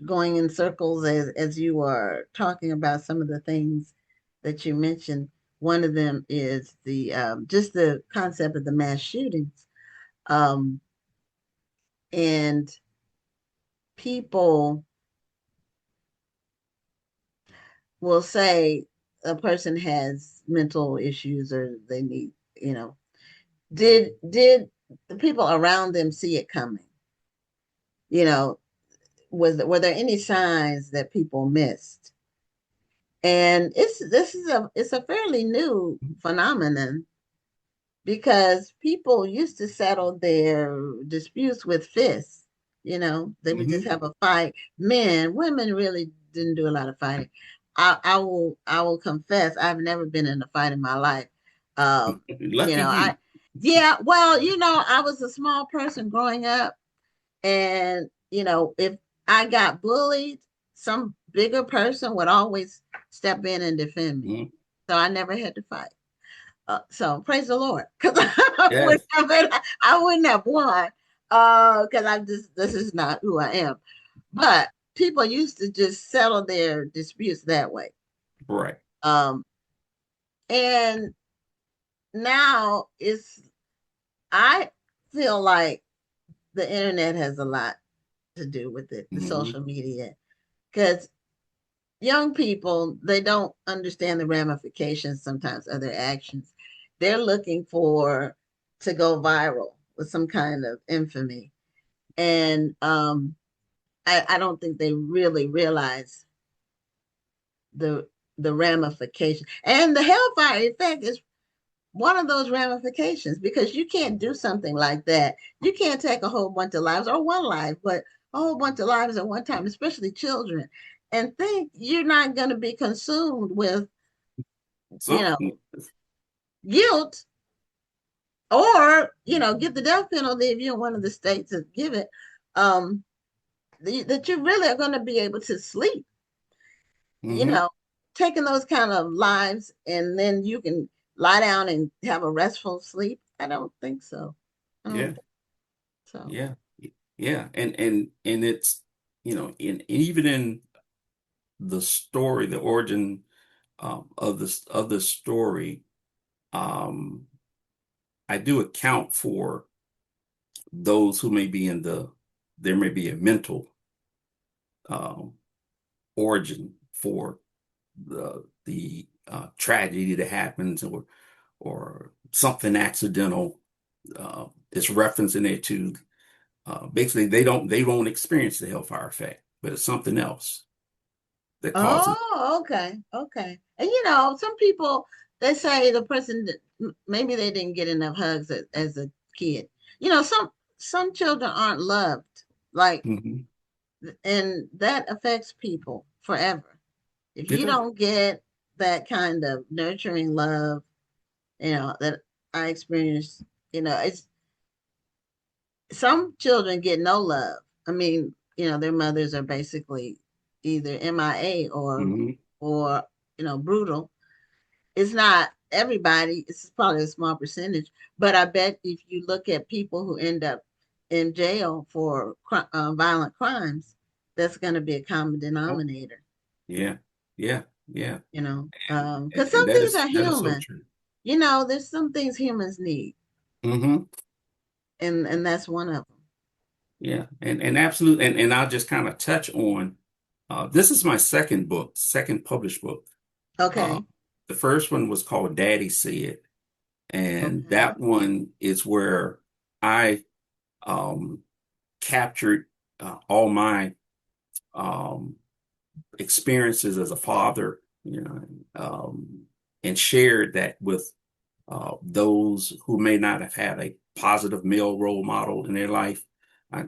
going in circles as you are talking about some of the things that you mentioned. One of them is the just the concept of the mass shootings, and people will say a person has mental issues or they need, did the people around them see it coming? Were there any signs that people missed? And it's a fairly new phenomenon because people used to settle their disputes with fists. They would just have a fight. Women really didn't do a lot of fighting. I will confess, I've never been in a fight in my life. Lucky you. I was a small person growing up, and if I got bullied, some bigger person would always step in and defend me. So I never had to fight. So praise the Lord, because I wouldn't have won, because this is not who I am. But people used to just settle their disputes that way. Right. And now I feel like the internet has a lot to do with it, the social media, because young people, they don't understand the ramifications sometimes of their actions. They're looking to go viral with some kind of infamy. And I don't think they really realize the ramification. And the hellfire effect is one of those ramifications, because you can't do something like that. You can't take a whole bunch of lives, or one life, but a whole bunch of lives at one time, especially children, and think you're not going to be consumed with, Something. guilt, or, get the death penalty if you're in one of the states that give it, that you really are going to be able to sleep, Mm-hmm. taking those kind of lives, and then you can lie down and have a restful sleep. I don't think so. I don't Yeah. think so. Yeah. Yeah. And it's, even in the story, the origin of the story, um, I do account for those who may be there may be a mental um, origin for the tragedy that happens, or something accidental is referencing it to. Basically, they won't experience the hellfire effect, but it's something else that causes. Oh, okay, okay. And some people, they say the person maybe they didn't get enough hugs as a kid. Some children aren't loved, like, Mhm. and that affects people forever. If It you does. don't get that kind of nurturing love, that I experienced, it's some children get no love. I mean, their mothers are basically either MIA Mhm. or brutal. It's not everybody. It's probably a small percentage, but I bet if you look at people who end up in jail for violent crimes, that's going to be a common Oh, denominator. yeah, yeah, yeah, Because and some things are that is so human. true. There's some things humans need, Hmm. and that's one of them. Yeah, and absolutely, and I'll just kind of touch on. This is my second book, second published book. Uh, Okay. the first one was called Daddy Said, and Okay. that one is where I um, captured all my um, experiences as a father, and shared that with those who may not have had a positive male role model in their life. I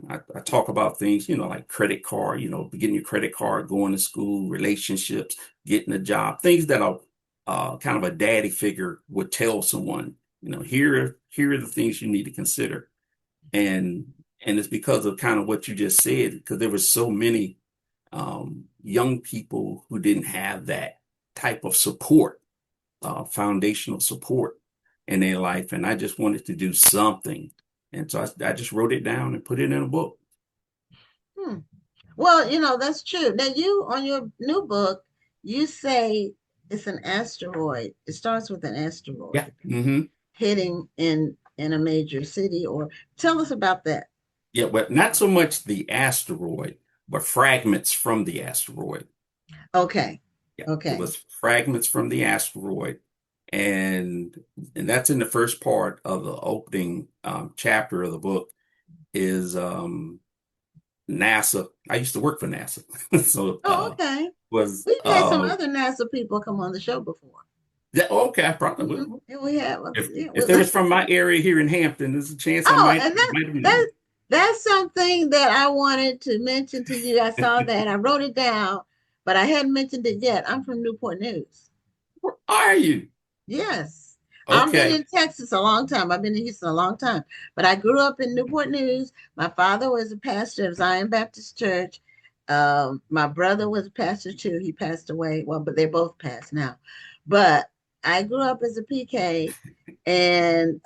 talk about things, like credit card, getting your credit card, going to school, relationships, getting a job, things that kind of a daddy figure would tell someone, here are the things you need to consider. And and it's because of kind of what you just said, because there were so many young people who didn't have that type of support, foundational support in their life. And I just wanted to do something. And so I just wrote it down and put it in a book. Hmm. Well, that's true. Now, you on your new book, you say it's an asteroid. It starts with an Yeah. asteroid Hmm. hitting in a major city. Or tell us about that. Yeah, but not so much the asteroid, but fragments from the asteroid. Okay. Yeah, it Okay. was fragments from the asteroid. And and that's in the first part of the opening chapter of the book is NASA. I used to work for NASA. So Oh, okay. was We've had some other NASA people come on the show before. yeah, okay, I probably Mhm. will. And we have, yeah, If they was from my area here in Hampton, there's a chance I oh, might and might have known. that that's something that I wanted to mention to you. I saw that. I wrote it down, but I hadn't mentioned it yet. I'm from Newport News. Where are you? Yes. I've been Okay. in Texas a long time. I've been in Houston a long time. But I grew up in Newport News. My father was a pastor of Zion Baptist Church. My brother was a pastor too. He passed away. Well, but they both passed now. But I grew up as a PK, and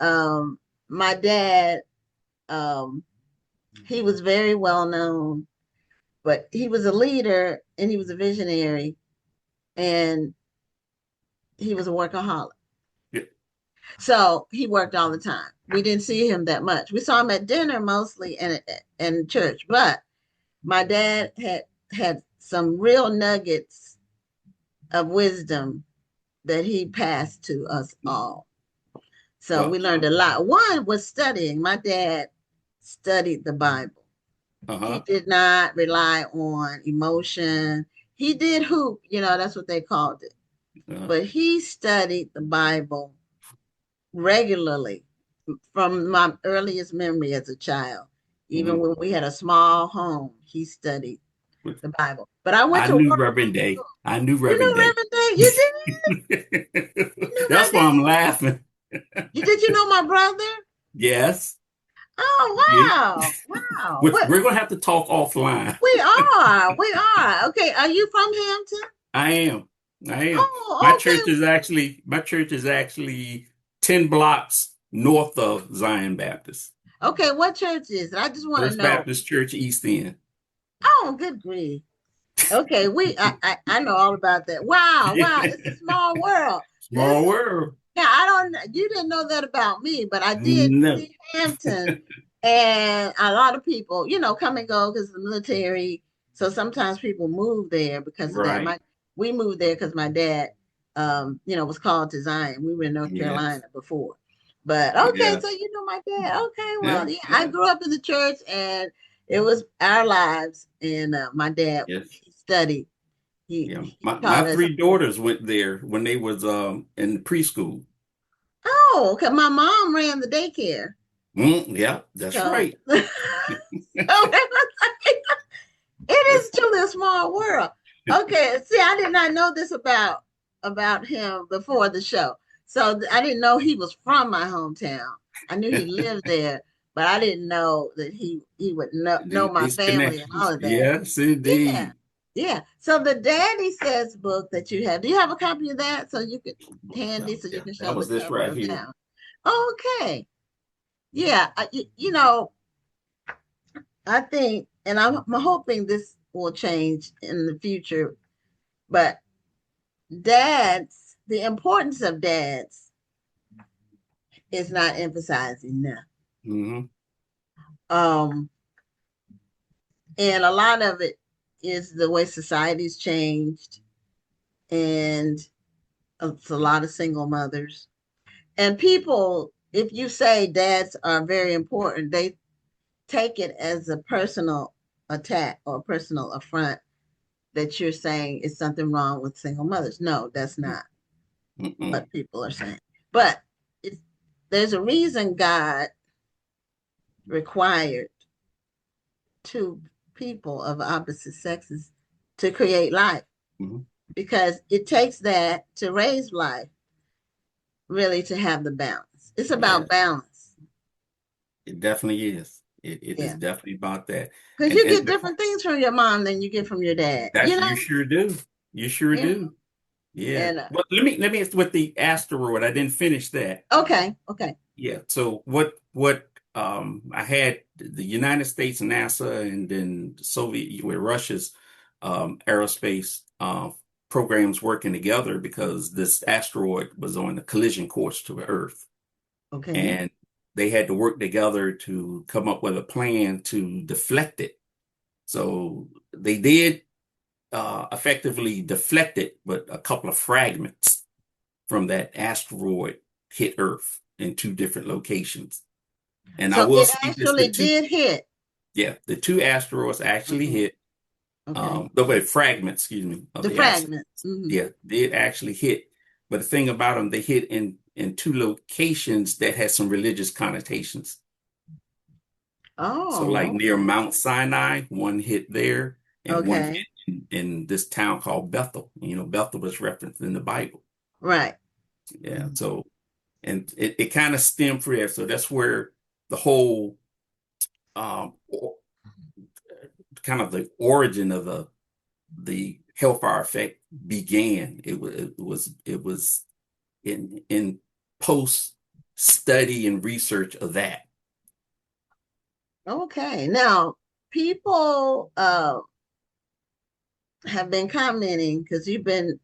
my dad, um, he was very well known, but he was a leader and he was a visionary, and he was a workaholic. Yeah. So he worked all the time. We didn't see him that much. We saw him at dinner mostly and church. But my dad had some real nuggets of wisdom that he passed to us all. So we learned a lot. One was studying. My dad studied the Bible. He did not rely on emotion. He did hoop, that's what they called it. But he studied the Bible regularly from my earliest memory as a child. Even when we had a small home, he studied the Bible. But I went I to knew work. Reverend Day. I knew You Reverend knew Day. Reverend Day? You did? You knew That's why I'm laughing. You know my brother? Yes. Oh, Yeah. wow. Wow. We're going to have to talk offline. We are. We are. Okay. Are you from Hampton? I am. Oh, My okay. church is actually 10 blocks north of Zion Baptist. Okay. What church is it? I just want to First know. Baptist Church, East End. Oh, good grief. Okay. I know all about that. Wow. Wow. It's a small world. Small world. Yeah, you didn't know that about me, but I did No. see Hampton, and a lot of people, come and go because of the military. So sometimes people move there because of that. Right. We moved there because my dad, was called to Zion. We were in North Carolina before, but okay, Yes. so you know my dad. Okay, well, Yeah. I grew up in the church, and it was our lives. And my dad, he studied. He My taught us. three daughters went there when they was in preschool. Oh, okay. My mom ran the daycare. Yeah, that's So, right. it is truly a small world. Okay, see, I did not know this about him before the show. So I didn't know he was from my hometown. I knew he lived there, but I didn't know that he would know my These family and all connections. of that. Yes, Yeah. indeed. Yeah. So the Daddy Says book that you have, do you have a copy of that so you could handy so you can That show the was this cover right of here. that? Okay. Yeah, I think, and I'm hoping this will change in the future, but the importance of dads is not emphasized enough. Um, and a lot of it is the way society's changed, and it's a lot of single mothers. And people, if you say dads are very important, they take it as a personal attack or personal affront that you're saying is something wrong with single mothers. No, that's not what people are saying. But there's a reason God required two people of opposite sexes to create life, because it takes that to raise life, really, to have the balance. It's about balance. It definitely is. It is definitely about that. Because you get different things from your mom than you get from your dad. You sure do. You sure do. Yeah. And, Well, let me with the asteroid. I didn't finish that. Okay. Yeah. So what I had the United States NASA and then Soviet with Russia's aerospace programs working together because this asteroid was on a collision course to Earth. Okay. And they had to work together to come up with a plan to deflect it. So they did effectively deflect it, but a couple of fragments from that asteroid hit Earth in two different locations. And so I will it say this: actually did hit. Yeah, the two asteroids actually hit. Okay. The fragments, excuse me, of the fragments. Yeah, did actually hit. But the thing about them, they hit in two locations that had some religious connotations. Oh, so like near Mount Sinai, one hit there, and one hit in this town called Bethel. Bethel was referenced in the Bible. Right. Yeah. So, and it kind of stemmed from there. So that's where the whole kind of the origin of the hellfire effect began. It was in post study and research of that. Okay. Now, people have been commenting because we've been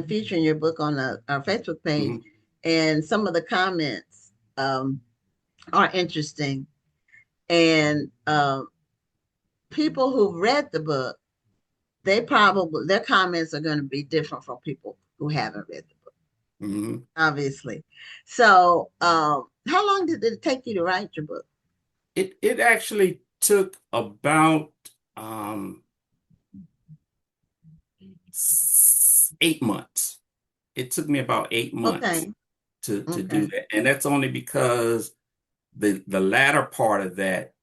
featuring your book on our Facebook page, and some of the comments are interesting. And people who've read the book, their comments are going to be different from people who haven't read the book. obviously. So, how long did it take you to write your book? It actually took about 8 months. It took me about 8 months Okay. to do Okay. that. And that's only because the latter part of that,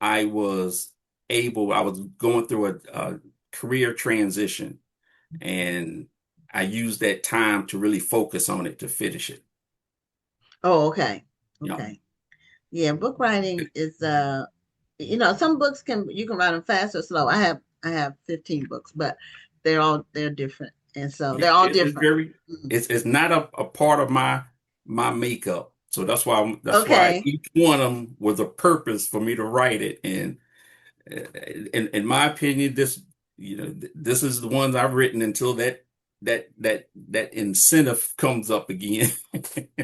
I was I was going through a career transition, and I used that time to really focus on it to finish it. Oh, okay. Yeah. Okay. Yeah, book writing is some books you can write them fast or slow. I have 15 books, but they're different. And so Yeah, they're all it's different. very Mhm. it's not a part of my makeup. So that's why Okay. each one of them was a purpose for me to write it. And in my opinion, this is the ones I've written until that incentive comes up again.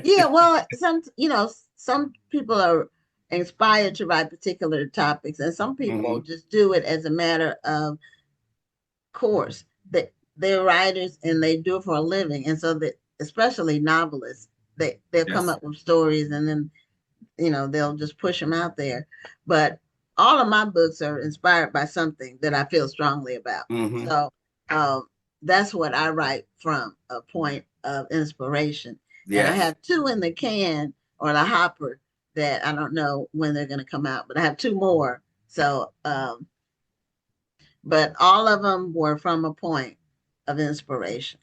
Yeah, well, some people are inspired to write particular topics, and some people Hmm. just do it as a matter of course. They're writers and they do it for a living. And so that especially novelists, they'll come Yes. up with stories and then they'll just push them out there. But all of my books are inspired by something that I feel strongly about. Hmm. So um, that's what I write from, a point of inspiration. And I Yes. have two in the can or the hopper that I don't know when they're going to come out, but I have two more. So, but all of them were from a point of inspiration.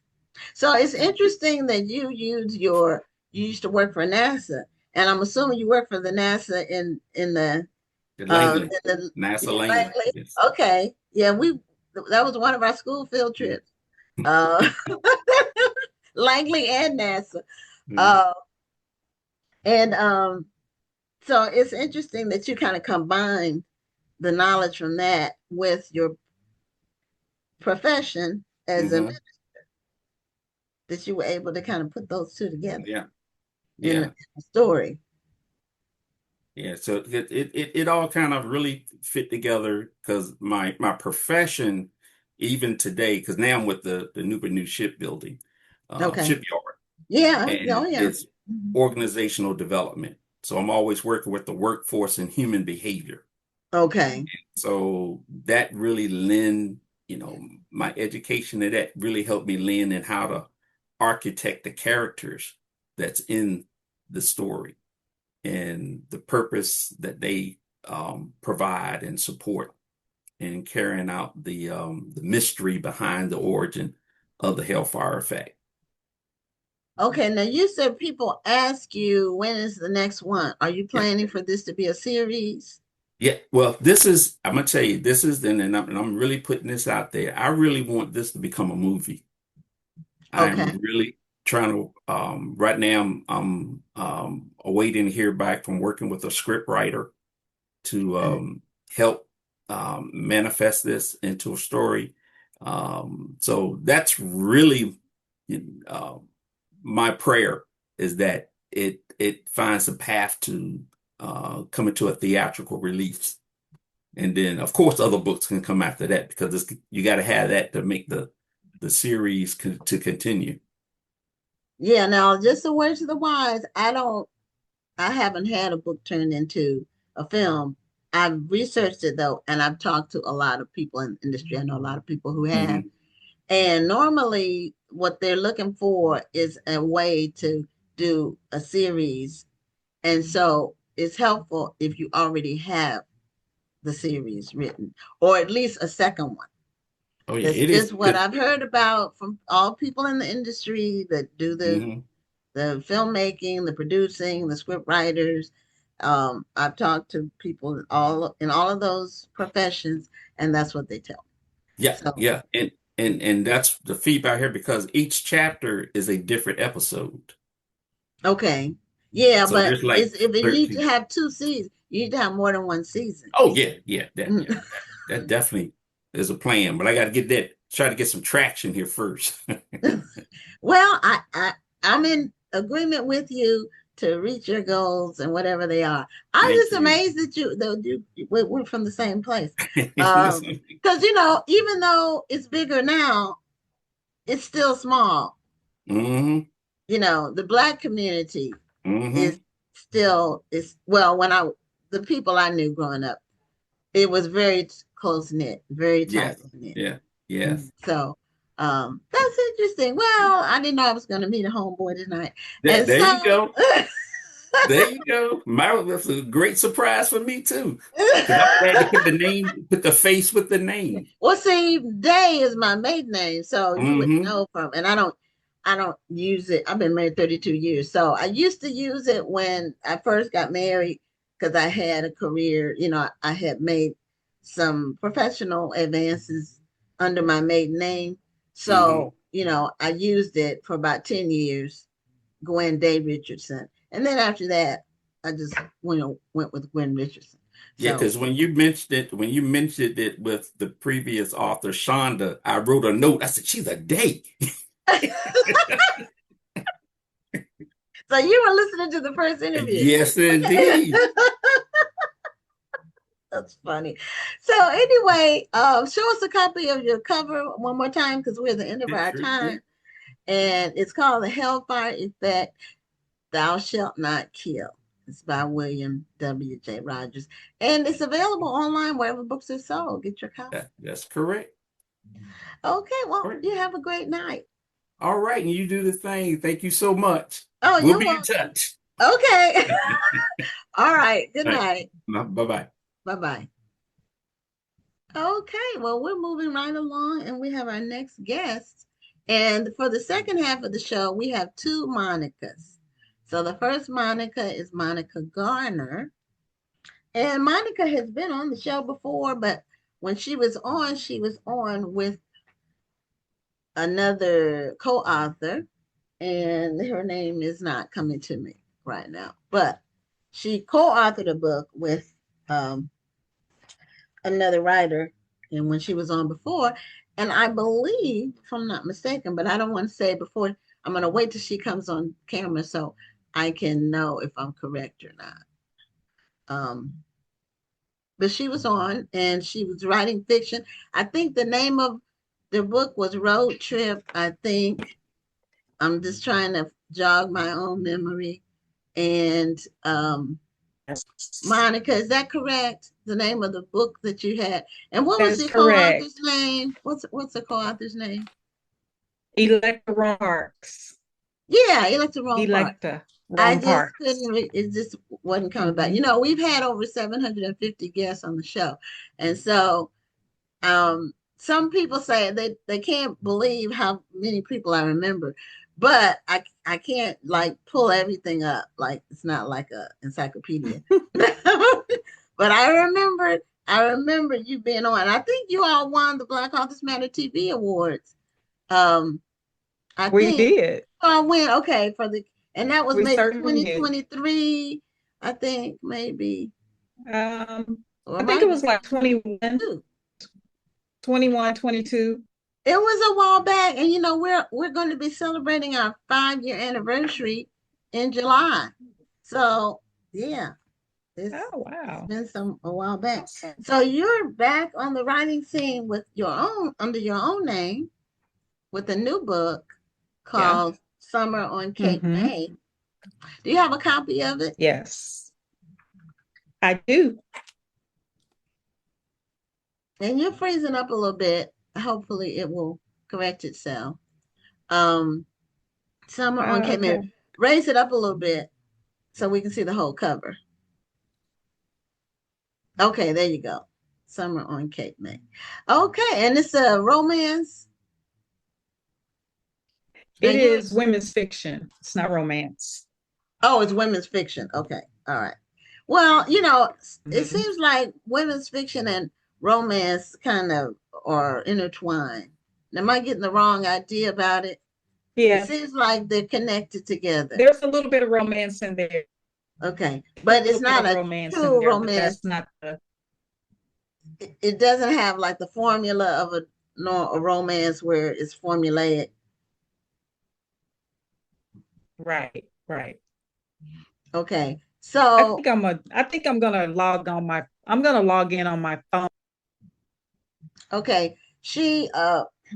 So it's interesting that you used to work for NASA, and I'm assuming you work for the NASA The Langley, in the NASA yeah, Langley. Langley. Yes. Okay, yeah, that was one of our school field trips. Uh, Langley and NASA. Mhm. Uh, and so it's interesting that you kind of combine the knowledge from that with your profession as a Hmm. that you were able to kind of put those two together Yeah. in Yeah. a story. Yeah, so it all kind of really fit together because my profession, even today, because now I'm with the Newport News shipbuilding, Okay. shipyard, Yeah. Oh, and yeah. it's Mhm. organizational development. So I'm always working with the workforce and human behavior. Okay. So that really my education of that really helped me lend in how to architect the characters that's in the story and the purpose that they provide and support in carrying out the mystery behind the origin of the hellfire effect. Okay. Now you said people ask you when is the next one? Are you Yeah, planning for this to be a series? yeah. Well, I'm gonna tell you, this is, and I'm really putting this out there. I really want this to become a movie. I'm Okay. really trying to. Right now, I'm awaiting to hear back from working with a script writer to Okay. help manifest this into a story. So that's really uh, my prayer is that it finds a path to coming to a theatrical release. And then, of course, other books can come after that because you got to have that to make the series to continue. Yeah. Now, just a word to the wise. I haven't had a book turned into a film. I've researched it though, and I've talked to a lot of people in the industry. I know a lot of people who have. Hmm. And normally, what they're looking for is a way to do a series. And so it's helpful if you already have the series written, or at least a second one. Oh yeah, That's it is just what good. I've heard about from all people in the industry that do Hmm. the filmmaking, the producing, the script writers. I've talked to people in all of those professions, and that's what they tell me. Yeah, So, yeah, and that's the feedback here because each chapter is a different episode. okay, yeah, So but there's like if it needs to 13. have two seasons, you need to have more than one season. Oh yeah, yeah, Mhm. that definitely is a plan, but I got to try to get some traction here first. Well, I'm in agreement with you to reach your goals and whatever they are. I'm Thank just you. amazed that we're from the same place. Listen. Because even though it's bigger now, it's still small. Hmm. the Black community Mm-hmm. is still well, the people I knew growing up, it was very close knit, very tight Yes. knit. Yeah. Yes. So that's interesting. Well, I didn't know I was going to meet a homeboy tonight. There, And there you so go. There you go. That's a great surprise for me too. Because I'm glad to put the face with the name. well, see, Day is my maiden name, so you would Mm-hmm. know from, and I don't use it. I've been married 32 years. So I used to use it when I first got married because I had a career, I had made some professional advances under my maiden name. Mm-hmm. So, I used it for about 10 years, Gwen Day Richardson. And then after that, I just went with Gwen Richardson. Yeah, So because when you mentioned it with the previous author, Shonda, I wrote a note. I said, she's a Day. so you were listening to the first interview. Yes, Okay. indeed. That's funny. So anyway, show us a copy of your cover one more time because we're at the end of our Sure thing. time. And it's called The Hellfire Effect, Thou Shalt Not Kill. It's by William W.J. Rogers. And it's available online wherever books are sold. Get your copy. That's correct. Okay, well, All right. you have a great night. All right, and you do the thing. Thank you so much. Oh, We'll you're be in welcome. touch. Okay. All right. Good All right. night. Bye-bye. Bye-bye. Okay, well, we're moving right along and we have our next guest. And for the second half of the show, we have two Monicas. So the first Monica is Monica Garner. And Monica has been on the show before, but when she was on with another co-author, and her name is not coming to me right now. But she co-authored a book with another writer, and when she was on before, and I believe, if I'm not mistaken, but I don't want to say it before. I'm going to wait till she comes on camera so I can know if I'm correct or not. But she was on, and she was writing fiction. I think the name of the book was Road Trip. I think I'm just trying to jog my own memory. And Monica, is that correct? The name of the book that you had, and what was That's the correct. co-author's name? What's the co-author's name? Electra Parks. Yeah, Electra Parks. Electra I just Parks. couldn't. It just wasn't coming back. We've had over 750 guests on the show, and so some people say they can't believe how many people I remember, but I can't like pull everything up. Like it's not like a encyclopedia. But I remember you being on. I think you all won the Black Authors Matter TV Awards. I We think did. I win. Okay, and that was We maybe certainly did. 2023. I think maybe. I think it was like 21, 22. It was a while back, and we're going to be celebrating our 5-year anniversary in July. So yeah, it's wow. It's been a while back. So you're back on the writing scene under your own name, with a new book called Summer on Cape May. Do you have a copy of it? Yes, I do. And you're freezing up a little bit. Hopefully it will correct itself. Summer on Cape May. Raise it up a little bit so we can see the whole cover. Okay, there you go. Summer on Cape May. Okay, and it's a romance. It is women's fiction. It's not romance. Oh, it's women's fiction. Okay, all right. Well, it seems like women's fiction and romance kind of are intertwined. Am I getting the wrong idea about it? Yeah. It seems like they're connected together. There's a little bit of romance in there. Okay, but it's not a true romance. That's not the. It doesn't have like the formula of a romance where it's formulaic. Right. Okay, so I think I'm gonna log in on my phone. Okay,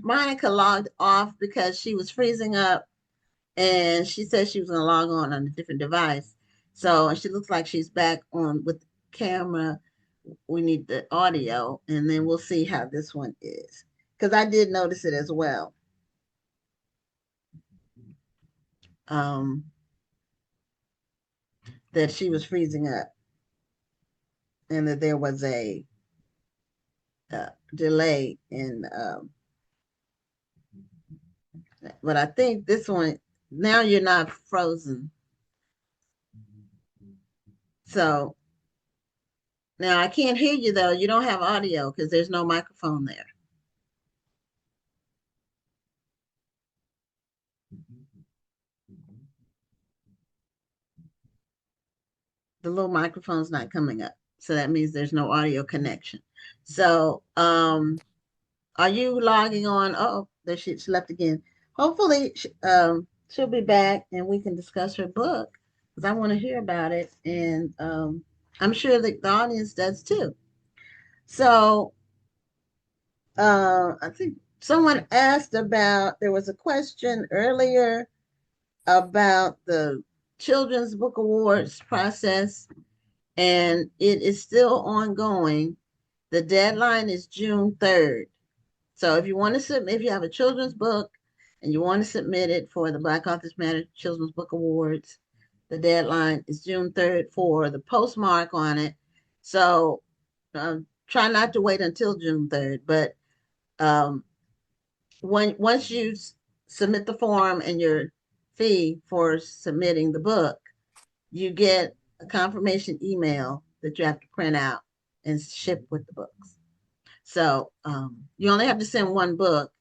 Monica logged off because she was freezing up, and she said she was going to log on a different device. So, and she looks like she's back on with the camera. We need the audio, and then we'll see how this one is. Because I did notice it as well. That she was freezing up, and that there was a delay in. But I think this one, now you're not frozen. So now I can't hear you though. You don't have audio because there's no microphone there. The little microphone's not coming up. So that means there's no audio connection. So are you logging on? Oh, there she left again. Hopefully she'll be back and we can discuss her book because I want to hear about it. And I'm sure that the audience does too. So I think someone asked about, there was a question earlier about the Children's Book Awards process, and it is still ongoing. The deadline is June 3rd. So if you want to submit, if you have a children's book and you want to submit it for the Black Authors Matter Children's Book Awards, the deadline is June 3rd for the postmark on it. So try not to wait until June 3rd, but once you submit the form and your fee for submitting the book, you get a confirmation email that you have to print out and ship with the books. So you only have to send one book,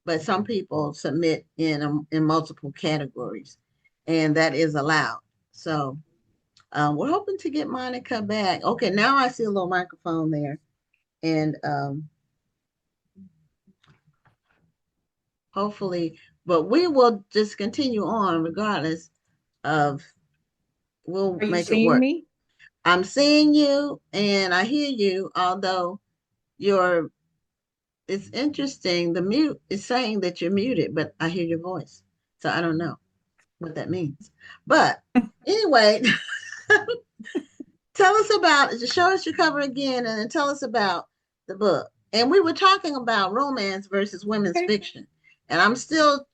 but some people submit in multiple categories, and that is allowed. So we're hoping to get Monica back. Okay, now I see a little microphone there, and hopefully, but we will just continue on regardless of, we'll Are you make it seeing work. me? I'm seeing you and I hear you, although it's interesting. The mute is saying that you're muted, but I hear your voice. So I don't know what that means. But anyway, tell us about, show us your cover again and then tell us about the book. And we were talking about romance versus women's Okay. fiction. And I'm still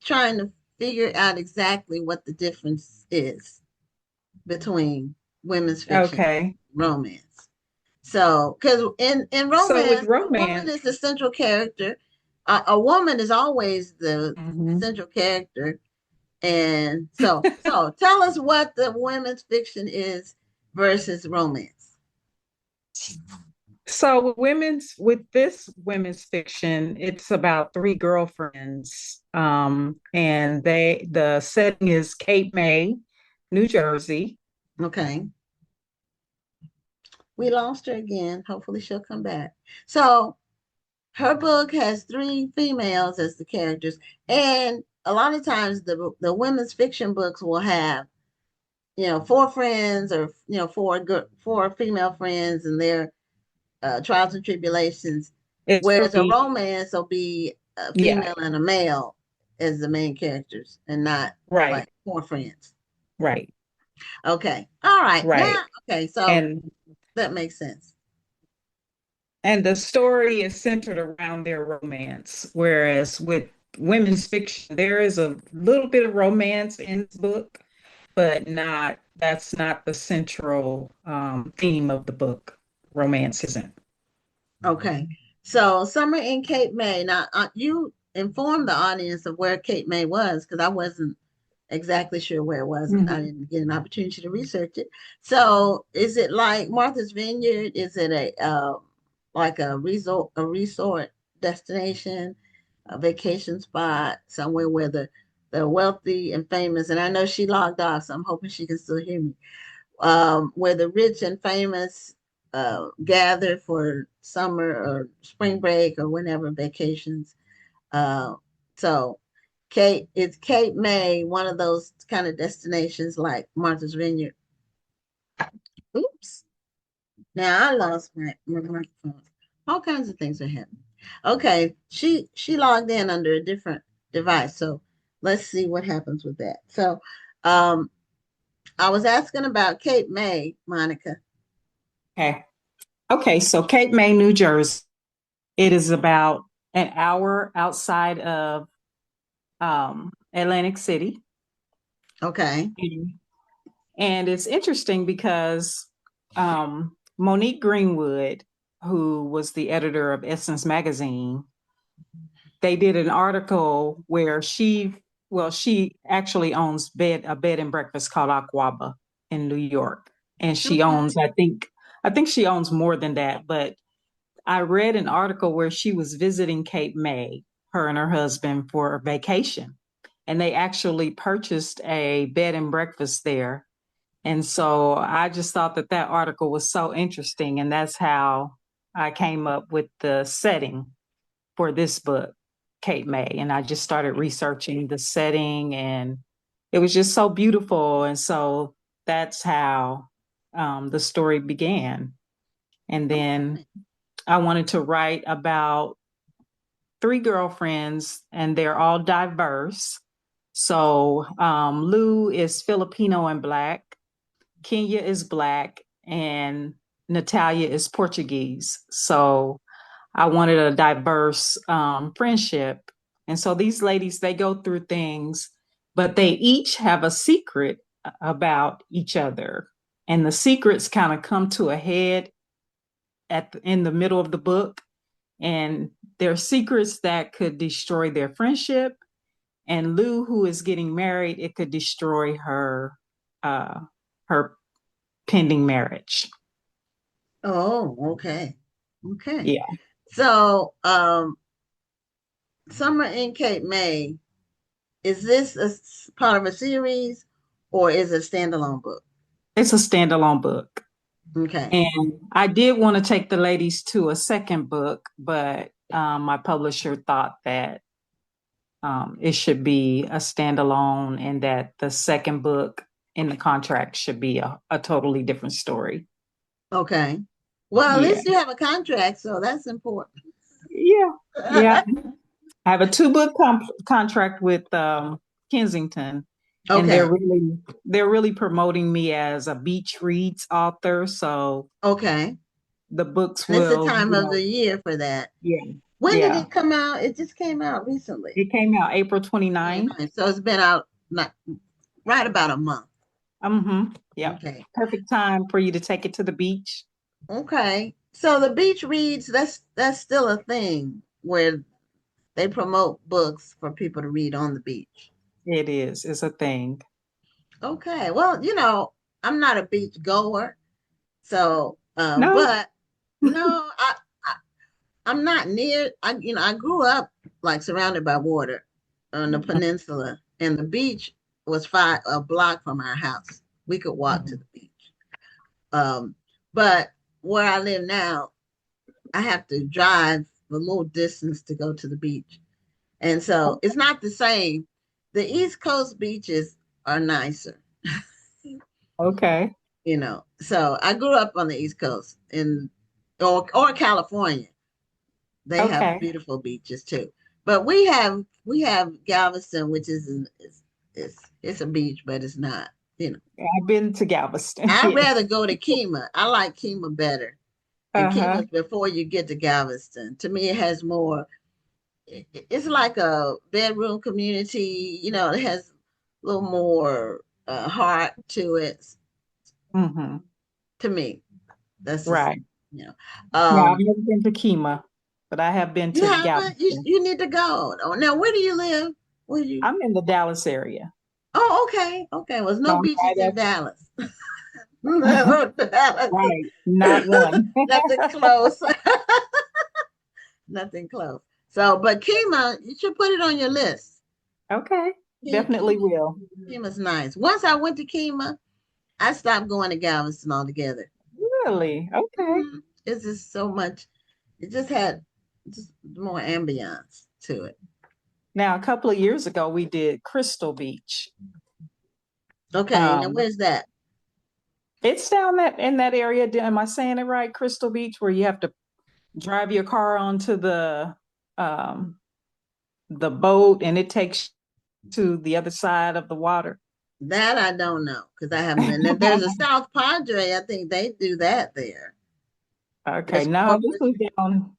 trying to figure out exactly what the difference is between women's fiction and romance. So, because in So with romance, the woman romance, is the central character. A woman is always the mhm. central character. And so tell us what the women's fiction is versus romance. So with this women's fiction, it's about three girlfriends. And the setting is Cape May, New Jersey. Okay. We lost her again. Hopefully she'll come back. So her book has three females as the characters. And a lot of times the women's fiction books will have, four friends or, four female friends and their trials and tribulations. Whereas a romance will be a female and a male as the main characters and not like four friends. Right. Okay. All right. Right. Now, okay. So that makes sense. And the story is centered around their romance, whereas with women's fiction, there is a little bit of romance in this book, but that's not the central theme of the book. Romance isn't. Okay. So Summer in Cape May. Now, you informed the audience of where Cape May was because I wasn't exactly sure where it was. Mm-hmm. I didn't get an opportunity to research it. So is it like Martha's Vineyard? Is it like a resort destination, a vacation spot, somewhere where the wealthy and famous, and I know she logged off, so I'm hoping she can still hear me, where the rich and famous gather for summer or spring break or whenever vacations. So is Cape May one of those kind of destinations like Martha's Vineyard? Oops. Now I lost my microphone. All kinds of things are happening. Okay, she logged in under a different device. So let's see what happens with that. So, I was asking about Cape May, Monica. Okay. Okay, so Cape May, New Jersey. It is about an hour outside of Atlantic City. Okay. And it's interesting because Monique Greenwood, who was the editor of Essence magazine, they did an article where she actually owns a bed and breakfast called Aquaba in New York. And she Okay. owns, I think she owns more than that, but I read an article where she was visiting Cape May, her and her husband, for a vacation. And they actually purchased a bed and breakfast there. And so I just thought that that article was so interesting. And that's how I came up with the setting for this book, Cape May. And I just started researching the setting, and it was just so beautiful. And so that's how the story began. And then I wanted to write about three girlfriends, and they're all diverse. So Lou is Filipino and Black, Kenya is Black, and Natalia is Portuguese. So I wanted a diverse friendship. And so these ladies, they go through things, but they each have a secret about each other. And the secrets kind of come to a head in the middle of the book. And they're secrets that could destroy their friendship. And Lou, who is getting married, it could destroy her pending marriage. Oh, okay. Okay. Yeah. So, Summer in Cape May, is this part of a series or is it a standalone book? It's a standalone book. Okay. And I did want to take the ladies to a second book, but my publisher thought that it should be a standalone and that the second book in the contract should be a totally different story. Okay. Well, at Yeah. least you have a contract, so that's important. Yeah. Yeah. I have a 2-book contract with Kensington, and Okay. they're really promoting me as a beach reads author. So Okay. the books And it's the will, time of the year for that. yeah, When did yeah. it come out? It just came out recently. It came out April 29th. So it's been out not right about a month. Mm-hmm. Yeah. Okay. Perfect time for you to take it to the beach. Okay. So the beach reads, that's still a thing where they promote books for people to read on the beach. It is. It's a thing. Okay. Well, I'm not a beach goer, so No. but no, I'm not near. I grew up like surrounded by water on the peninsula, and the beach was a block from our house. We could walk to the beach. But where I live now, I have to drive a little distance to go to the beach, and so it's not the same. The East Coast beaches are nicer, Okay. So I grew up on the East Coast or California. They have Okay. beautiful beaches too. But we have Galveston, which it's a beach, but it's not. I've been to Galveston. I'd Yes. rather go to Kemah. I like Kemah better. And Uh-huh. Kemah's before you get to Galveston. To me, it has more. It's like a bedroom community. It has a little more heart to it. Mm-hmm. To me, that's just Right. you know. Yeah, I've Um, never been to Kemah, but I have been you to haven't. You Galveston. you need to go. Oh, now where do you live? Where do you? I'm in the Dallas area. Oh, okay, okay. Well, there's So no I'm beaches in right Dallas. at No, Dallas. right. Not one. Nothing close. Nothing close. So, but Kima, you should put it on your list. Okay. Ke- Definitely Kima, will. Kima's nice. Once I went to Kima, I stopped going to Galveston altogether. Really? Okay. It's just so much. It just had just more ambiance to it. Now, a couple of years ago, we did Crystal Beach. Okay, now where's that? It's down in that area. Am I saying it right? Crystal Beach, where you have to drive your car onto the boat, and it takes to the other side of the water? That I don't know because I haven't been. There's a South Padre. I think they do that there. Okay, That's no, Corpus.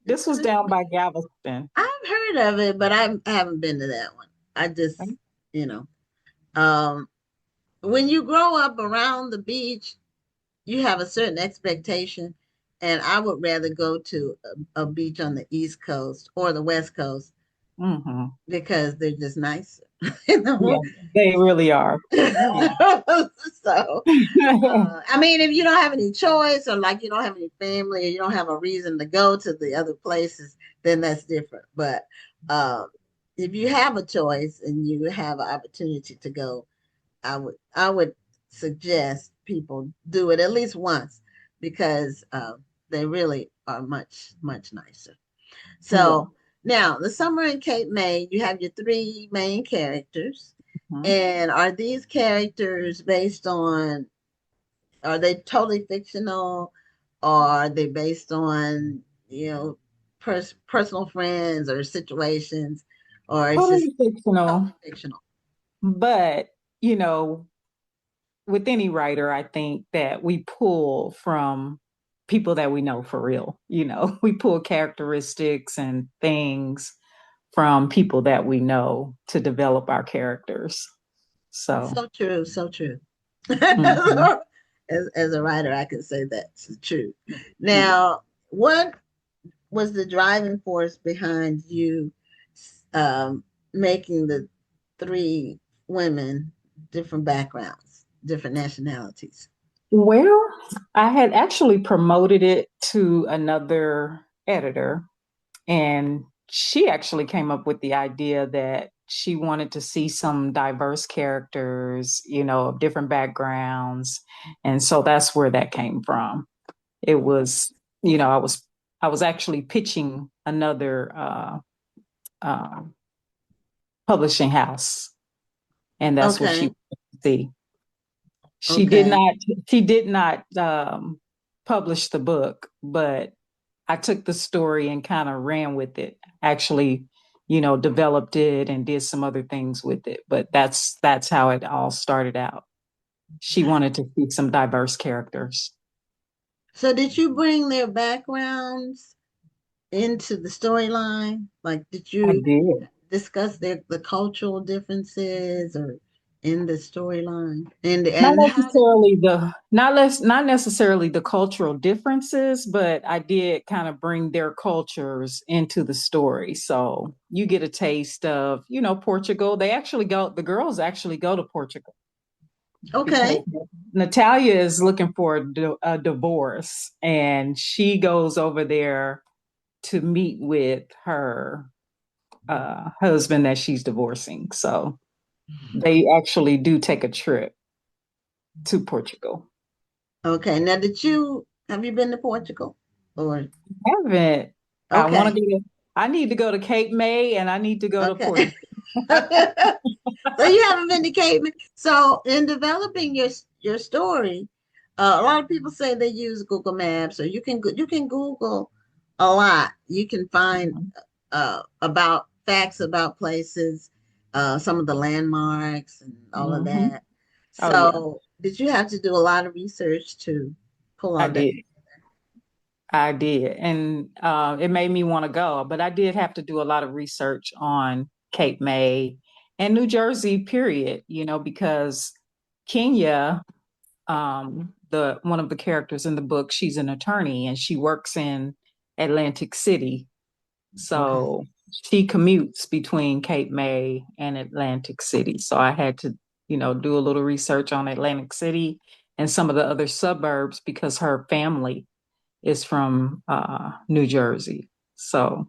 this was down by Galveston. I've heard of it, but I haven't been to that one. I just, you know, um, when you grow up around the beach, you have a certain expectation, and I would rather go to a beach on the East Coast or the West Coast Mm-hmm. because they're just nicer. You Yeah, know? they really are. Yeah. So, I mean, if you don't have any choice or like you don't have any family or you don't have a reason to go to the other places, then that's different. But if you have a choice and you have an opportunity to go, I would suggest people do it at least once because they really are much nicer. Yeah. So now the Summer in Cape May, you have your three main characters. Mhm. And are these characters based on, are they totally fictional or are they based on, personal friends or situations, or it's just Totally fictional, totally fictional? but you know, with any writer, I think that we pull from people that we know for real. We pull characteristics and things from people that we know to develop our characters. So, So true, so true. mhm. As a writer, I can say that's true. Yeah. Now, what was the driving force behind you making the three women different backgrounds, different nationalities? Well, I had actually promoted it to another editor, and she actually came up with the idea that she wanted to see some diverse characters, of different backgrounds. And so that's where that came from. It was, I was actually pitching another uh, publishing house, and that's what she Okay, wanted to see. She did okay, not she did not publish the book, but I took the story and kind of ran with it. Actually, developed it and did some other things with it. But that's how it all started out. She wanted to see some diverse characters. so did you bring their backgrounds into the storyline? Like, did I you did. discuss the cultural differences or in the storyline? And Not and how did necessarily the not necessarily the cultural differences, but I did kind of bring their cultures into the story. So you get a taste of, Portugal. The girls actually go to Portugal because okay. Natalia is looking for a divorce, and she goes over there to meet with her husband that she's divorcing. So they actually do take a trip to Portugal. Okay. Now, have you been to Portugal? Or Haven't. I want to okay, go. I need to go to Cape May, and I need to go to okay. Portugal. So you haven't been to Cape May. So in developing your story, a lot of people say they use Google Maps, or you can Google a lot. You can find about facts about places, some of the landmarks and all of Hmm. that. Oh yeah, So did you have to do a lot of research to pull I all that? did. I did, and it made me want to go. But I did have to do a lot of research on Cape May and New Jersey, period. Because Kenya, the one of the characters in the book, she's an attorney and she works in Atlantic City. Okay. So she commutes between Cape May and Atlantic City. So I had to, do a little research on Atlantic City and some of the other suburbs because her family is from New Jersey. So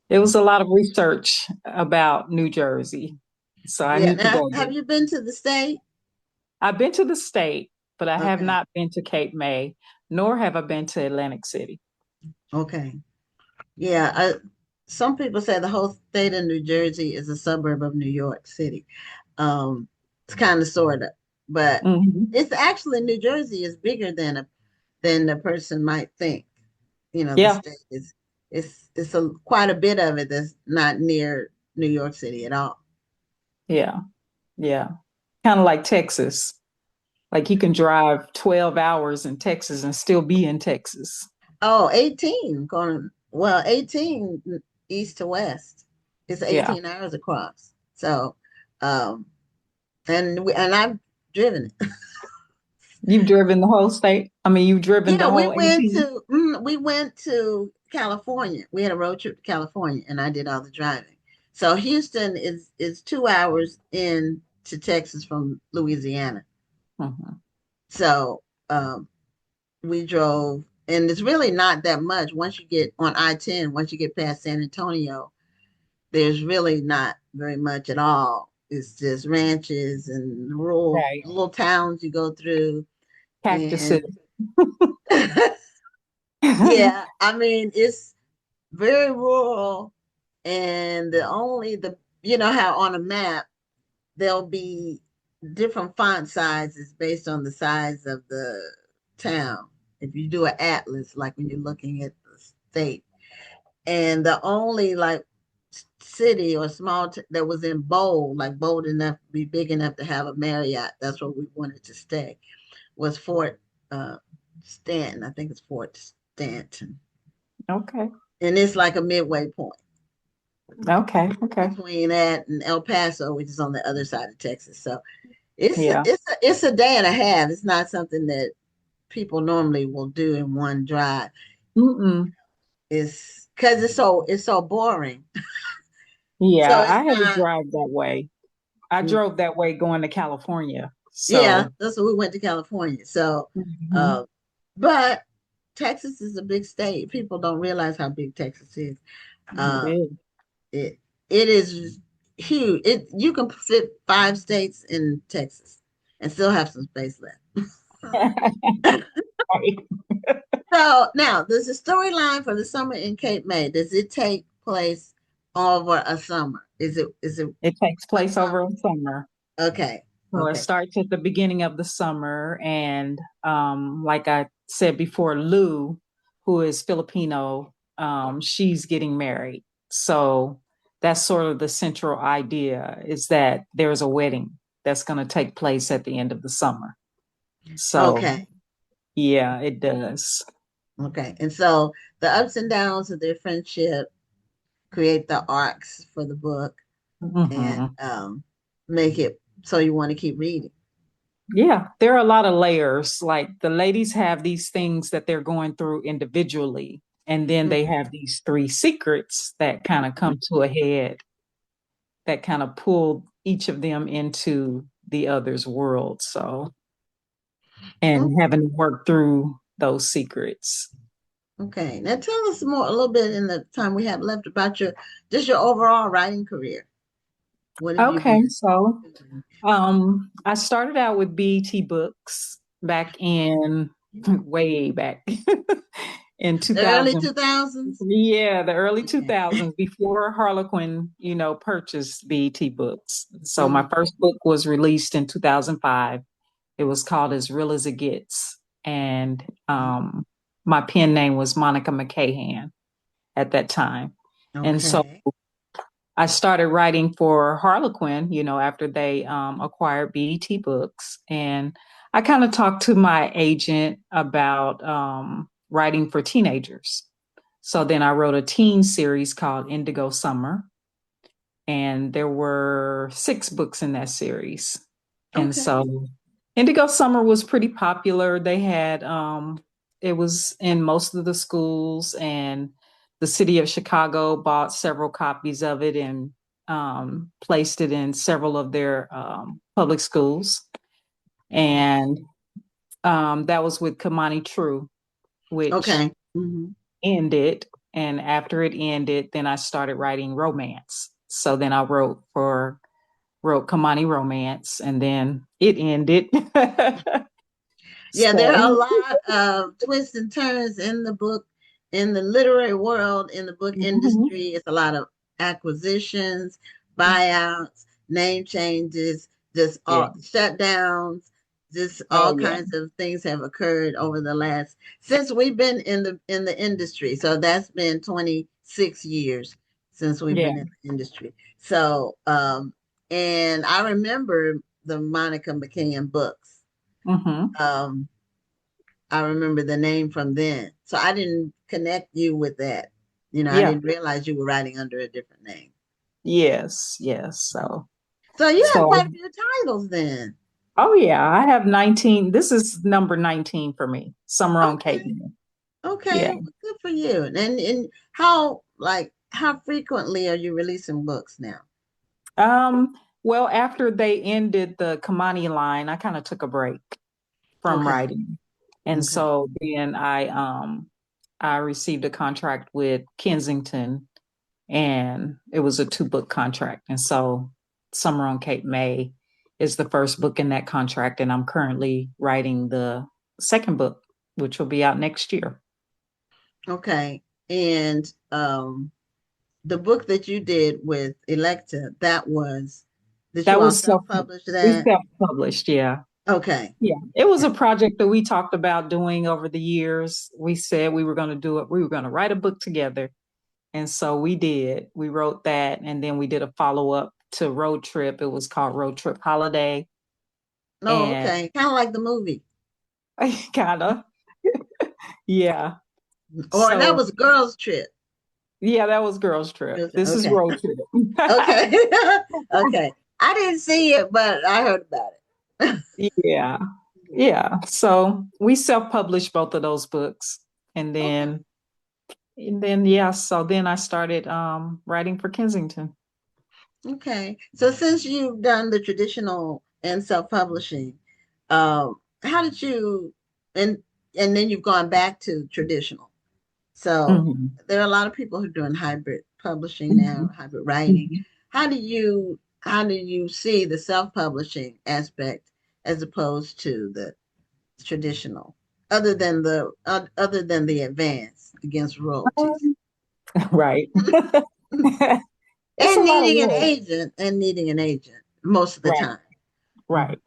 it was a lot of research about New Jersey. So I Yeah. need to Now, go have there. you been to the state? I've been to the state, but I have Okay. not been to Cape May, nor have I been to Atlantic City. Okay. Yeah. Some people say the whole state of New Jersey is a suburb of New York City. It's kind of sort of, but Hmm. it's actually New Jersey is bigger than the person might think. The Yeah, state is it's quite a bit of it that's not near New York City at all. Yeah. Yeah. Kind of like Texas. Like you can drive 12 hours in Texas and still be in Texas. Oh, 18 going, well, 18 east to west. It's Yeah. 18 hours across. So, um, and I've driven it. You've driven the whole state. I mean, you've driven Yeah, the whole 18. we went to California. We had a road trip to California, and I did all the driving. So Houston is 2 hours in to Texas from Louisiana. Mhm. So we drove, and it's really not that much. Once you get on I-10, once you get past San Antonio, there's really not very much at all. It's just ranches and rural Right. little towns you go through, Cactuses. and yeah, I mean it's very rural, and the you know how on a map there'll be different font sizes based on the size of the town. If you do an atlas, like when you're looking at the state, and the only like city or that was in bold, like bold enough to be big enough to have a Marriott. That's where we wanted to stay. Was Fort uh, Stanton. I think it's Fort Stanton, Okay. and it's like a midway point Okay. Okay. between that and El Paso, which is on the other side of Texas. So Yeah. it's a day and a half. It's not something that people normally will do in one drive. Mm-mm. It's because it's so boring. Yeah, So I it's had to not. drive that way. I drove that way going to California. Yeah, So, that's what we went to California. So, mhm. uh, but Texas is a big state. People don't realize how big Texas is. Uh, It it it is huge. It you can fit 5 states in Texas and still have some space left. is. Right. So now there's a storyline for the summer in Cape May. Does it take place over a summer? Is it It takes one place over summer? a summer. Okay. So it Okay. starts at the beginning of the summer. And like I said before, Lou, who is Filipino, she's getting married. So that's sort of the central idea is that there's a wedding that's going to take place at the end of the summer. So Okay. yeah, it does. Okay. And so the ups and downs of their friendship create the arcs for the book and Hmm. make it so you want to keep reading. Yeah, there are a lot of layers. Like the ladies have these things that they're going through individually, and then they have these three secrets that kind of come to a head that kind of pull each of them into the other's world. So, and Mhm. having to work through those secrets. Okay. Now tell us more a little bit in the time we have left about your overall writing career. What have you Okay, been so doing? I started out with BET Books back in way back in The early 2000. 2000s? Yeah, the early Okay. 2000s before Harlequin, purchased BET Books. So my Mhm. first book was released in 2005. It was called As Real as It Gets. And my pen name was Monica McCahan at that time. And so Okay. I started writing for Harlequin, after they acquired BET Books. And I kind of talked to my agent about writing for teenagers. So then I wrote a teen series called Indigo Summer. And there were 6 books in that series. And Okay. so Indigo Summer was pretty popular. They had, it was in most of the schools, and the city of Chicago bought several copies of it and placed it in several of their public schools. And that was with Kamani True, which Okay. Hmm. ended. And after it ended, then I started writing romance. So then I wrote Kamani Romance, and then it ended. Yeah, there are a So lot of twists and turns in the book, in the literary world, in the book mhm. industry. It's a lot of acquisitions, buyouts, name changes, just Yeah. all shutdowns, just Oh all yeah. kinds of things have occurred over the last since we've been in the industry. So that's been 26 years since we've Yeah. been in the industry. So And I remember the Monica McCann books. Mm-hmm. I remember the name from then. So I didn't connect you with that. I Yeah. didn't realize you were writing under a different name. Yes. Yes. So you have So quite a few titles then. oh yeah, I have 19. This is number 19 for me. Summer on Cape. Okay. Yeah. Okay. Well, good for you. And how frequently are you releasing books now? Um, well, after they ended the Kamani line, I kind of took a break from Okay. writing. And Okay. so then I received a contract with Kensington, and it was a 2-book contract. And so Summer on Cape May is the first book in that contract, and I'm currently writing the second book, which will be out next year. Okay. And the book that you did with Electa, did That you all was self-publish we that? self-published, yeah. Okay. Yeah, it was a project that we talked about doing over the years. We said we were going to do it. We were going to write a book together. And so we did. We wrote that, and then we did a follow-up to Road Trip. It was called Road Trip Holiday. Oh, And okay. Kind of like the movie. kind of, yeah. Or that So, was Girls Trip. yeah, that was Girls Trip. This is Okay. Road Trip. Okay. Okay. I didn't see it, but I heard about it. Yeah. Yeah. So we self-published both of those books. And Okay. then yeah, so then I started writing for Kensington. Okay. So since you've done the traditional and self-publishing, how did you and and then you've gone back to traditional. So Mhm. there are a lot of people who are doing hybrid publishing now, Mhm. hybrid writing. Mhm. How do you see the self-publishing aspect as opposed to the traditional, other than the advance against royalties? Right. It's a And lot of needing an work. agent and needing an agent most of the Right. time. Right.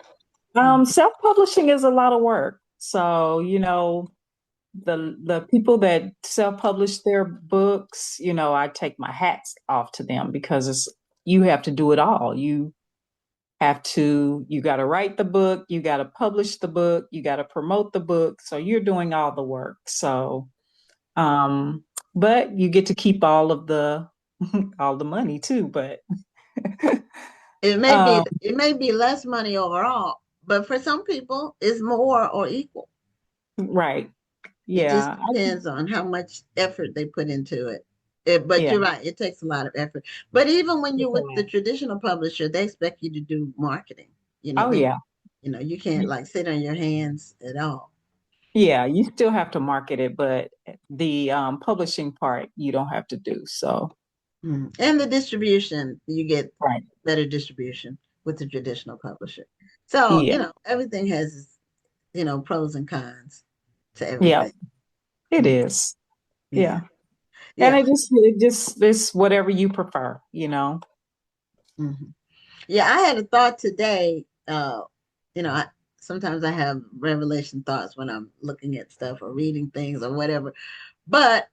Mhm. Self-publishing is a lot of work. So, the people that self-publish their books, I take my hats off to them because you have to do it all. You got to write the book, you got to publish the book, you got to promote the book. So you're doing all the work. So, but you get to keep all of the all the money too. But It may be um, it may be less money overall, but for some people, it's more or equal. right. It just Yeah. depends on how much effort they put into it. But Yeah. you're right, it takes a lot of effort. But even when you're It's a with the lot. traditional publisher, they expect you to do marketing. Oh They, yeah. you can't like sit on your hands at all. Yeah, you still have to market it, but the publishing part you don't have to do. So, And the distribution, you get right. better distribution with the traditional publisher. So, Yeah. everything has, pros and cons to Yeah, everything. it Mm, is. Yeah. Yeah. And Yeah. it's whatever you prefer. Mhm. Yeah, I had a thought today. Sometimes I have revelation thoughts when I'm looking at stuff or reading things or whatever. But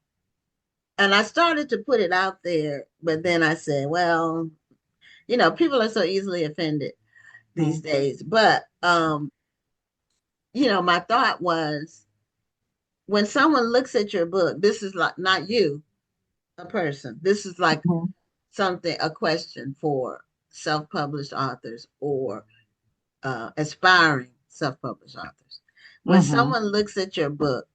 and I started to put it out there, but then I said, well, people are so easily offended these Mhm. days. But my thought was when someone looks at your book, this is like not you, a person. This is like Mhm. a question for self-published authors or aspiring self-published authors. When Mhm. someone looks at your book,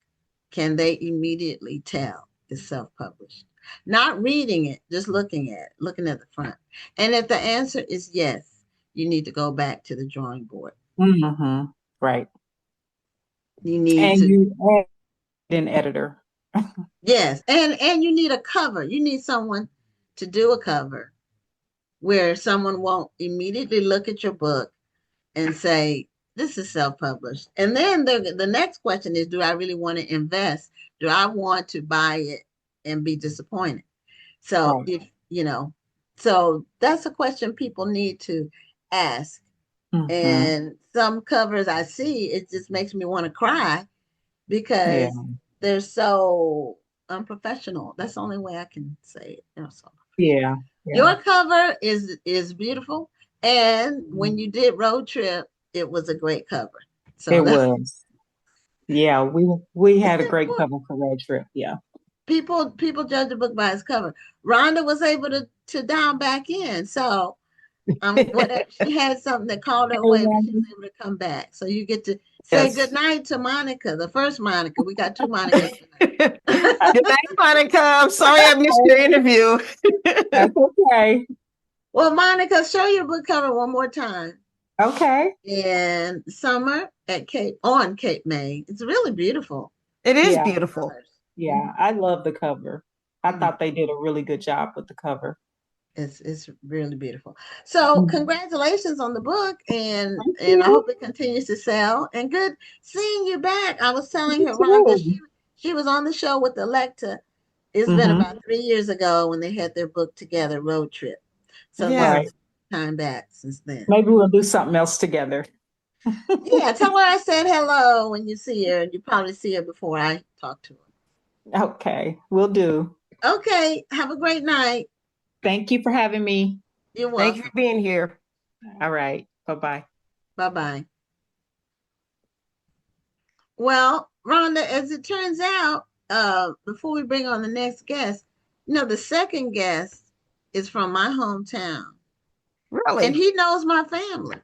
can they immediately tell it's self-published? Not reading it, just looking at the front. And if the answer is yes, you need to go back to the drawing board. Mhm. Right. You need And to you add an editor. yes, and you need a cover. You need someone to do a cover where someone won't immediately look at your book and say, this is self-published. And then the next question is, do I really want to invest? Do I want to buy it and be disappointed? So Right. so that's a question people need to ask. Mhm. And some covers I see, it just makes me want to cry Yeah. because they're so unprofessional. That's the only way I can say it. So Yeah. Yeah. your cover is beautiful. And when you did Road Trip, it was a great cover. So It was. Yeah, we it's had a great important. cover for Road Trip. Yeah. People judge a book by its cover. Rhonda was able to dial back in. So whatever, she had something that called her away, but she was able to come back. So you get to say Yes. good night to Monica, the first Monica. We got two Monicas tonight. Good night, Monica. I'm sorry I missed your interview. That's okay. Well, Monica, show your book cover one more time. Okay. And Summer at Cape May. It's really beautiful. It is Yeah. beautiful. Yeah, I love the cover. I Mm. thought they did a really good job with the cover. It's really beautiful. So Mhm. congratulations on the book, and Thank I hope you. it continues to sell. And good seeing you back. I was telling You her, Rhonda, too. she was on the show with Electa. It's been Mhm. about 3 years ago when they had their book together, Road Trip. So this Yeah. Right. is time back since then. Maybe we'll do something else together. Yeah, tell her I said hello when you see her, and you probably see her before I talk to her. Okay, we'll do. Okay, have a great night. Thank you for having me. You're Thank you welcome. for being here. All right. Bye-bye. Bye-bye. Well, Rhonda, as it turns out, before we bring on the next guest, the second guest is from my hometown, and Really? he knows my family.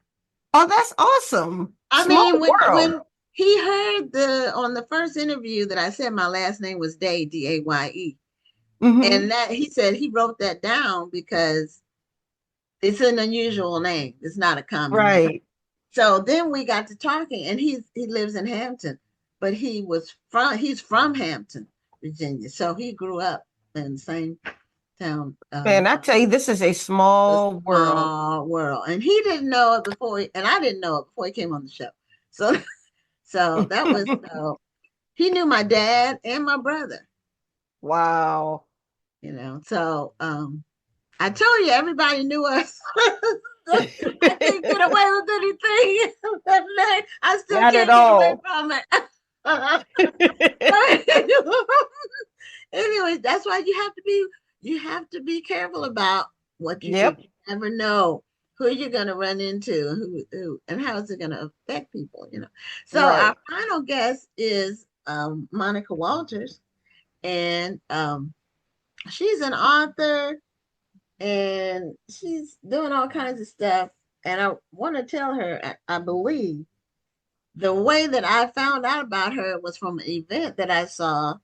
Oh, that's awesome. I Small mean, world. when he heard on the first interview that I said my last name was Day, Daye, Mhm. and that he said he wrote that down because it's an unusual name. It's not a common name. Right. So then we got to talking, and he lives in Hampton, but he's from Hampton, Virginia. So he grew up in the same town. Man, I tell you, this is a small world. Small world, and he didn't know it before, and I didn't know it before he came on the show. So, so that was he knew my dad and my brother. Wow. So I told you everybody knew us. I can't get away with anything. I still Not can't at get away all. from it. Anyway, that's why you have to be careful about what you Yep. do. You never know who you're gonna run into, who and how is it gonna affect people. So Right. our final guest is Monica Walters, and she's an author, and she's doing all kinds of stuff. And I want to tell her, I believe the way that I found out about her was from an event that I saw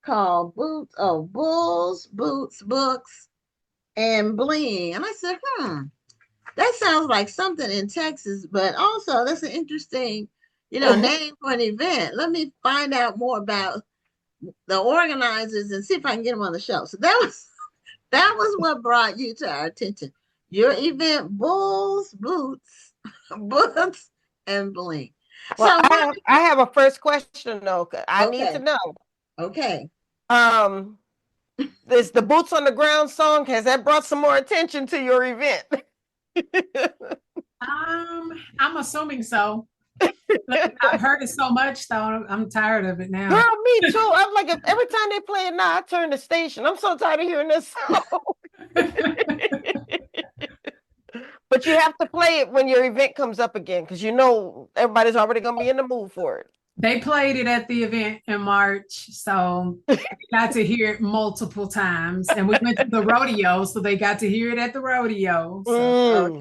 called Bulls, Boots, Books, and Bling. And I said, that sounds like something in Texas, but also that's an interesting, name for an event. Let me find out more about the organizers and see if I can get them on the show. So that was what brought you to our attention. Your event, Bulls, Boots, Books, and Bling. Well, So I have a first question though. I need to okay, know. okay. This the Boots on the Ground song, has that brought some more attention to your event? I'm assuming so. I've heard it so much, though. I'm tired of it now. Girl, me too. I'm like, every time they play it now, I turn the station. I'm so tired of hearing this song. But you have to play it when your event comes up again, because everybody's already going to be in the mood for it. They played it at the event in March, so I got to hear it multiple times. And we went to the rodeo, so they got to hear it at the rodeo. So.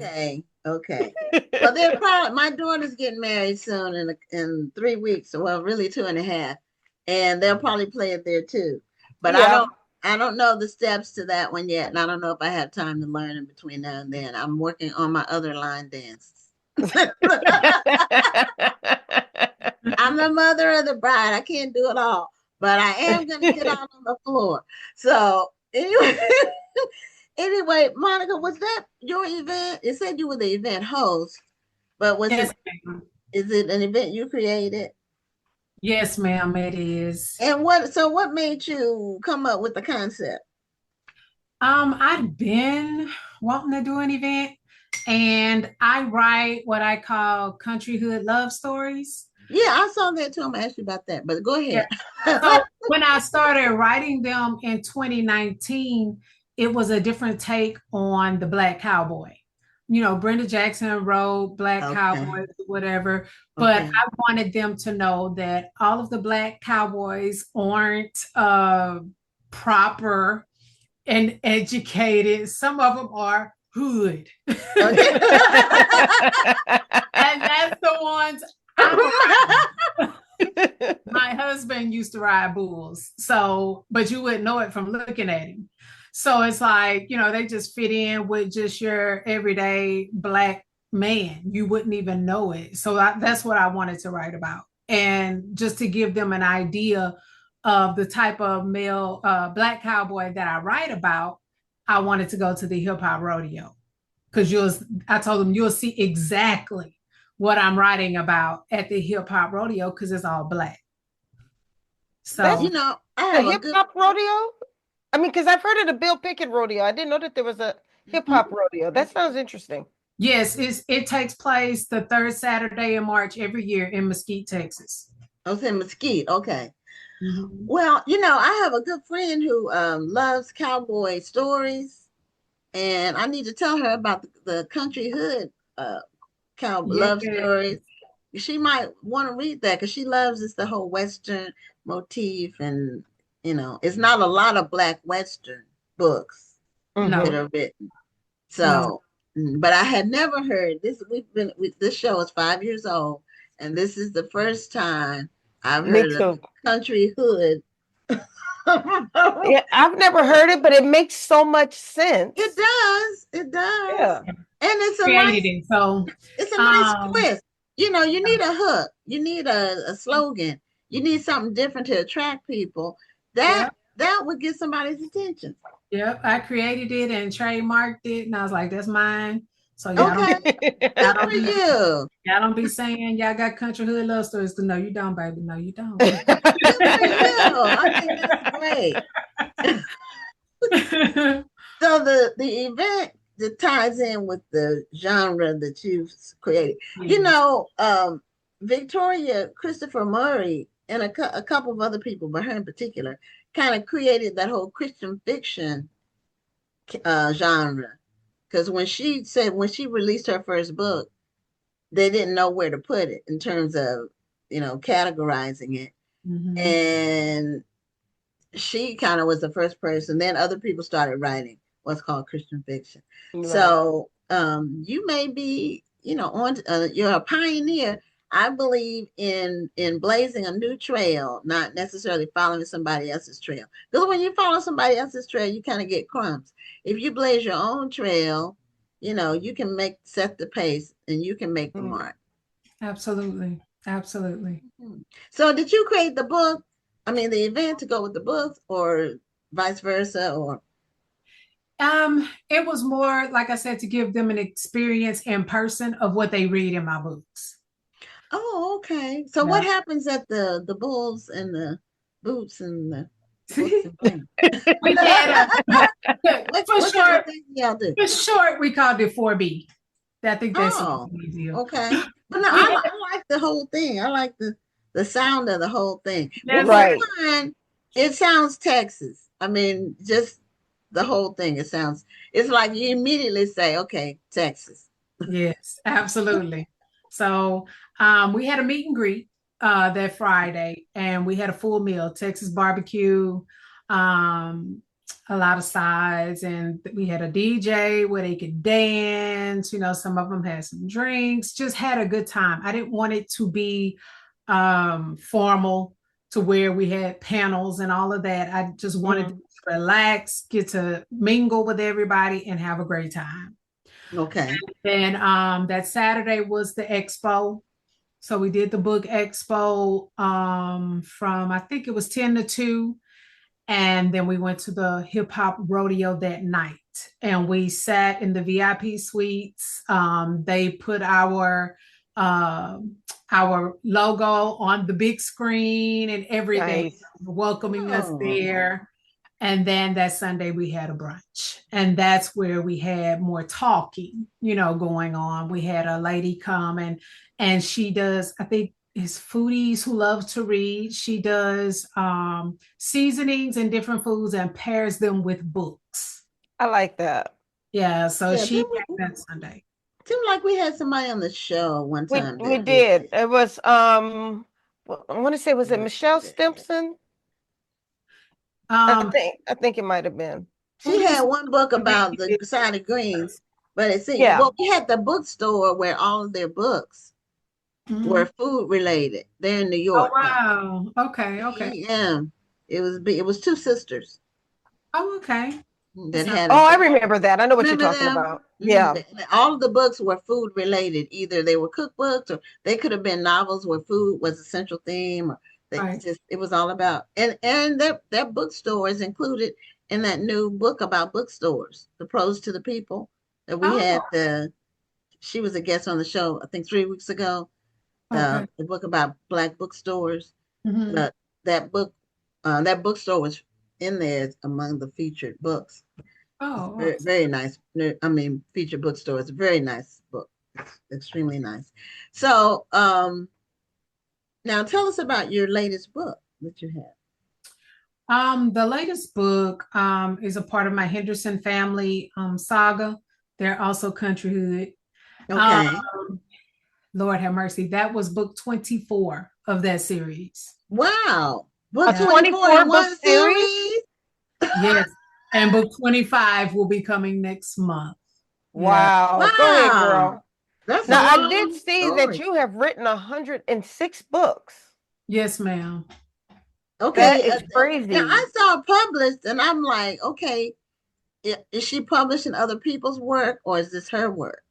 Okay. Well, they're probably, my daughter's getting married soon in 3 weeks. Well, really 2.5, and they'll probably play it there too. But Yeah. I don't know the steps to that one yet, and I don't know if I have time to learn in between now and then. I'm working on my other line dances. I'm the mother of the bride. I can't do it all, but I am going to get out on the floor. So anyway, Monica, was that your event? It said you were the event host, but Yes, ma'am. is it an event you created? Yes, ma'am, it is. And what made you come up with the concept? I've been wanting to do an event, and I write what I call country hood love stories. Yeah, I saw that too. I'm gonna ask you about that, but go ahead. Yeah. So when I started writing them in 2019, it was a different take on the Black cowboy. Brenda Jackson wrote Black Okay. Cowboys, whatever, but Okay. I wanted them to know that all of the Black cowboys aren't proper and educated. Some of them are hood. Okay. And that's the ones my husband used to ride bulls. So, but you wouldn't know it from looking at him. So it's like, they just fit in with just your everyday Black man. You wouldn't even know it. So that's what I wanted to write about. And just to give them an idea of the type of male Black cowboy that I write about, I wanted to go to the hip hop rodeo. Because I told them you'll see exactly what I'm writing about at the hip hop rodeo because it's all Black. So I have a hip hop rodeo. I mean, because I've heard of the Bill Pickett rodeo. I didn't know that there was a hip hop rodeo. That sounds interesting. Yes, it takes place the third Saturday in March every year in Mesquite, Texas. I was in Mesquite. Okay. Mm-hmm. Well, I have a good friend who loves cowboy stories, and I need to tell her about the country hood cowboy love stories. She might want to read that because she loves the whole Western motif, and it's not a lot of Black Western books that are written. So, but I had never heard this. This show is 5 years old, and this is the first time I've heard of country hood. Yeah, I've never heard it, but it makes so much sense. It does. Yeah. And it's a nice twist. You need a hook. You need a slogan. You need something different to attract people. That would get somebody's attention. Yep, I created it and trademarked it, and I was like, "That's mine." So y'all don't be saying y'all got country hood love stories. No, you don't, baby. No, you don't. Good for you. I think that's great. So the event that ties in with the genre that you've created, Victoria Christopher Murray and a couple of other people, but her in particular, kind of created that whole Christian fiction genre. Because when she released her first book, they didn't know where to put it in terms of, categorizing it. Mm-hmm. And she kind of was the first person. Then other people started writing what's called Christian fiction. Right. So you may be, you're a pioneer. I believe in blazing a new trail, not necessarily following somebody else's trail. Because when you follow somebody else's trail, you kind of get crumbs. If you blaze your own trail, you can set the pace and you can make the mark. Absolutely. Absolutely. So did you create the book? I mean, the event to go with the book, or vice versa, or? It was more, like I said, to give them an experience in person of what they read in my books. Oh, okay. So what happens at the bulls and the boots and the we had for short, we called it 4B. I think that's easier. Okay. But no, I like the whole thing. I like the sound of the whole thing. Right. It sounds Texas. I mean, just the whole thing. It's like you immediately say, okay, Texas. Yes, absolutely. So we had a meet and greet that Friday, and we had a full meal, Texas barbecue, a lot of sides, and we had a DJ where they could dance. Some of them had some drinks, just had a good time. I didn't want it to be formal to where we had panels and all of that. I just wanted to relax, get to mingle with everybody and have a great time. Okay. And that Saturday was the expo. So we did the book expo from, I think it was 10 to 2. And then we went to the hip hop rodeo that night. And we sat in the VIP suites. They put our logo on the big screen and everything, welcoming us there. And then that Sunday we had a brunch, and that's where we had more talking, going on. We had a lady come and she does, I think it's foodies who love to read. She does seasonings and different foods and pairs them with books. I like that. Yeah. So she had that Sunday. Seemed like we had somebody on the show one time. We did. It was well, I want to say, was it Michelle Stimpson? Um, I think it might have been. She had one book about the side of greens, but it seemed well, we had the bookstore where all of their books were food related. They're in New oh York. wow. Okay. Yeah. It was two sisters Oh, okay. that had Oh, I remember that. I know what you're Remember talking them? about. Yeah. All of the books were food related. Either they were cookbooks or they could have been novels where food was a central theme. Or Right. it was all about and that bookstore is included in that new book about bookstores, The Pros to the People, that we had. She was a guest on the show, I think 3 weeks ago. Okay. The book about Black bookstores. Mhm. But that bookstore was in there among the featured books. Oh, Very, very nice. I mean, featured bookstore. It's a very nice book. It's extremely nice. So, now tell us about your latest book that you have. the latest book is a part of my Henderson family saga. They're also countryhood. Okay. Lord have mercy. That was book 24 of that series. Wow. Book 24 in book one series? Yes. And book 25 will be coming next month. Wow. Wow. Go ahead, girl. That's Now, a I long did see story. that you have written 106 books. Yes, ma'am. Okay. That is crazy. Now, I saw it published and I'm like, okay, is she publishing other people's work or is this her work?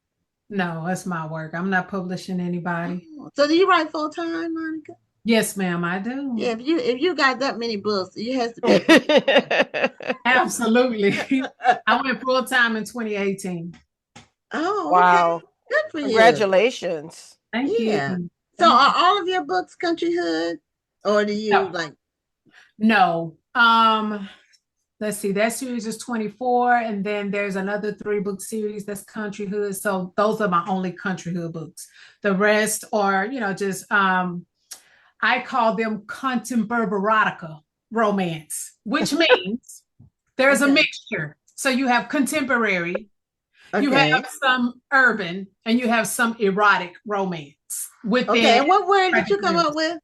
No, it's my work. I'm not publishing anybody. So do you write full time, Monica? Yes, ma'am, I do. Yeah, if you got that many books, you has to be. Absolutely. I went full time in 2018. Oh, wow. okay. Good for you. Congratulations. Thank Yeah. you. So are all of your books country hood? Or do you like No. Let's see, that series is 24, and then there's another 3-book series that's country hood. So those are my only country hood books. The rest are, just I call them contemporary romance, which means there's a mixture. So you have contemporary, you have some urban, and you have some erotic romance within. Okay, and what word did you come up with?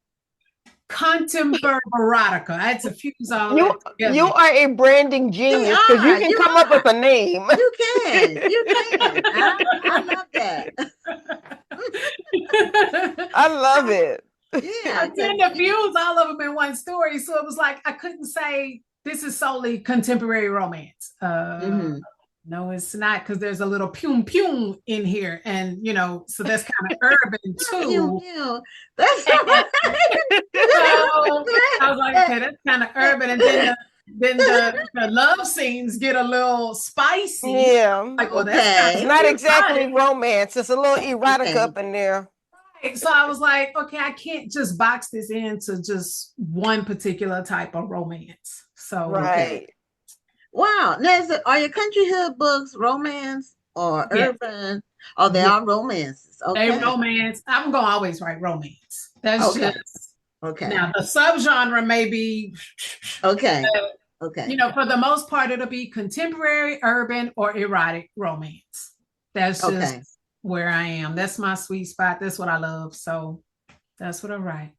Contemporary. I had to fuse all You that together. you are a branding genius because you can come up with a name. You can. I love that. I love it. Yeah. I tend to fuse all of them in one story. So it was like I couldn't say this is solely contemporary romance. No, it's not, because there's a little pum pum in here, and so that's kind of urban too. That's right. So I was like, okay, that's kind of urban, and then the love scenes get a little spicy. Yeah, like, well, that's it's not exactly romance. It's a little erotica up in there. So I was like, okay, I can't just box this into just one particular type of romance. So right. Wow. Now, are your country hood books romance or urban? Oh, they are romances. Okay. They romance. I'm going to always write romance. That's just okay. Now the subgenre may be okay. Okay. For the most part, it'll be contemporary, urban, or erotic romance. That's just where I am. That's my sweet spot. That's what I love. So that's what I write.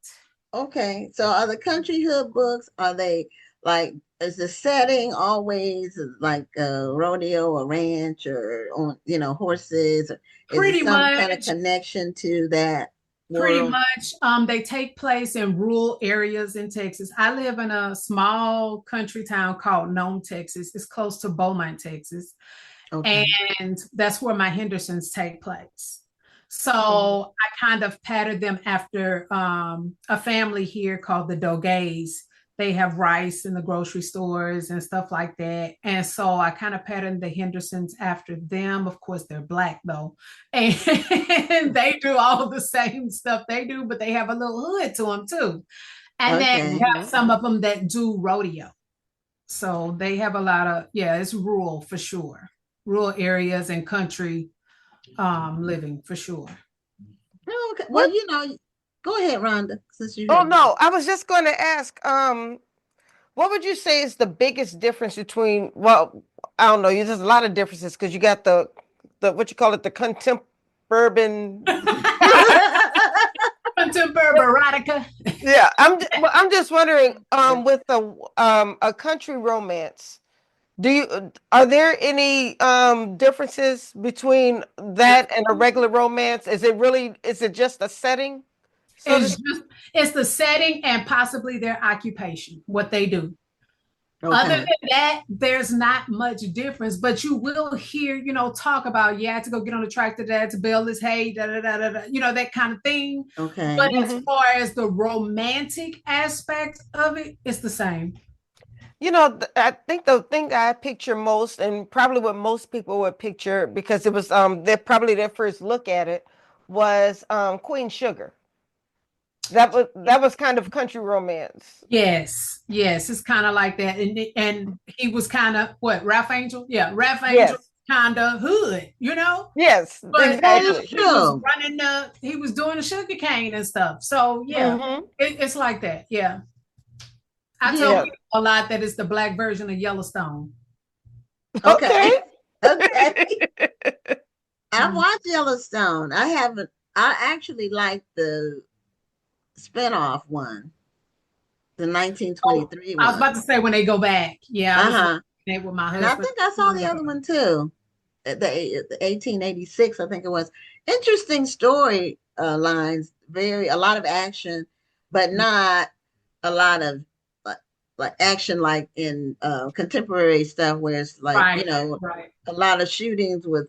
Okay. So are the country hood books, are they like, is the setting always like a rodeo or ranch or on, horses? Pretty much. Kind of connection to that world? Pretty much. They take place in rural areas in Texas. I live in a small country town called Nome, Texas. It's close to Beaumont, Texas. Okay. And that's where my Hendersons take place. So I kind of patterned them after a family here called the Dogays. They have rice in the grocery stores and stuff like that. And so I kind of patterned the Hendersons after them. Of course, they're Black though. And they do all the same stuff they do, but they have a little hood to them too. And then you have some of them that do rodeo. So they have a lot of, it's rural for sure. Rural areas and country living for sure. Okay. Well, go ahead, Rhonda. No, I was just going to ask, what would you say is the biggest difference between, well, I don't know, there's a lot of differences because you got the what you call it, the bourbon. Contemporary erotica. Yeah, I'm just wondering, with a country romance, are there any differences between that and a regular romance? Is it just a setting? It's the setting and possibly their occupation, what they do. Okay. Other than that, there's not much difference, but you will hear, talk about, I had to go get on the tractor, to bale this hay, that kind of thing. Okay. But as far as the romantic aspect of it, it's the same. I think the thing I picture most, and probably what most people would picture, because it was probably their first look at it, was Queen Sugar. That was kind of country romance. Yes, it's kind of like that, and he was kind of Ralph Angel, Ralph Angel, kind of hood, Yes, but exactly. he was he was doing the sugar cane and stuff. So it's like that. Yeah, I tell people a lot that it's the black version of Yellowstone. Okay. I've watched Yellowstone. I haven't. I actually like the spinoff one, the 1923 one. I was about to say when they go back. Yeah. With my husband. And I think I saw the other one too. The 1886, I think it was. Interesting story lines. A lot of action, but not a lot of like action like in contemporary stuff where it's like a lot of shootings with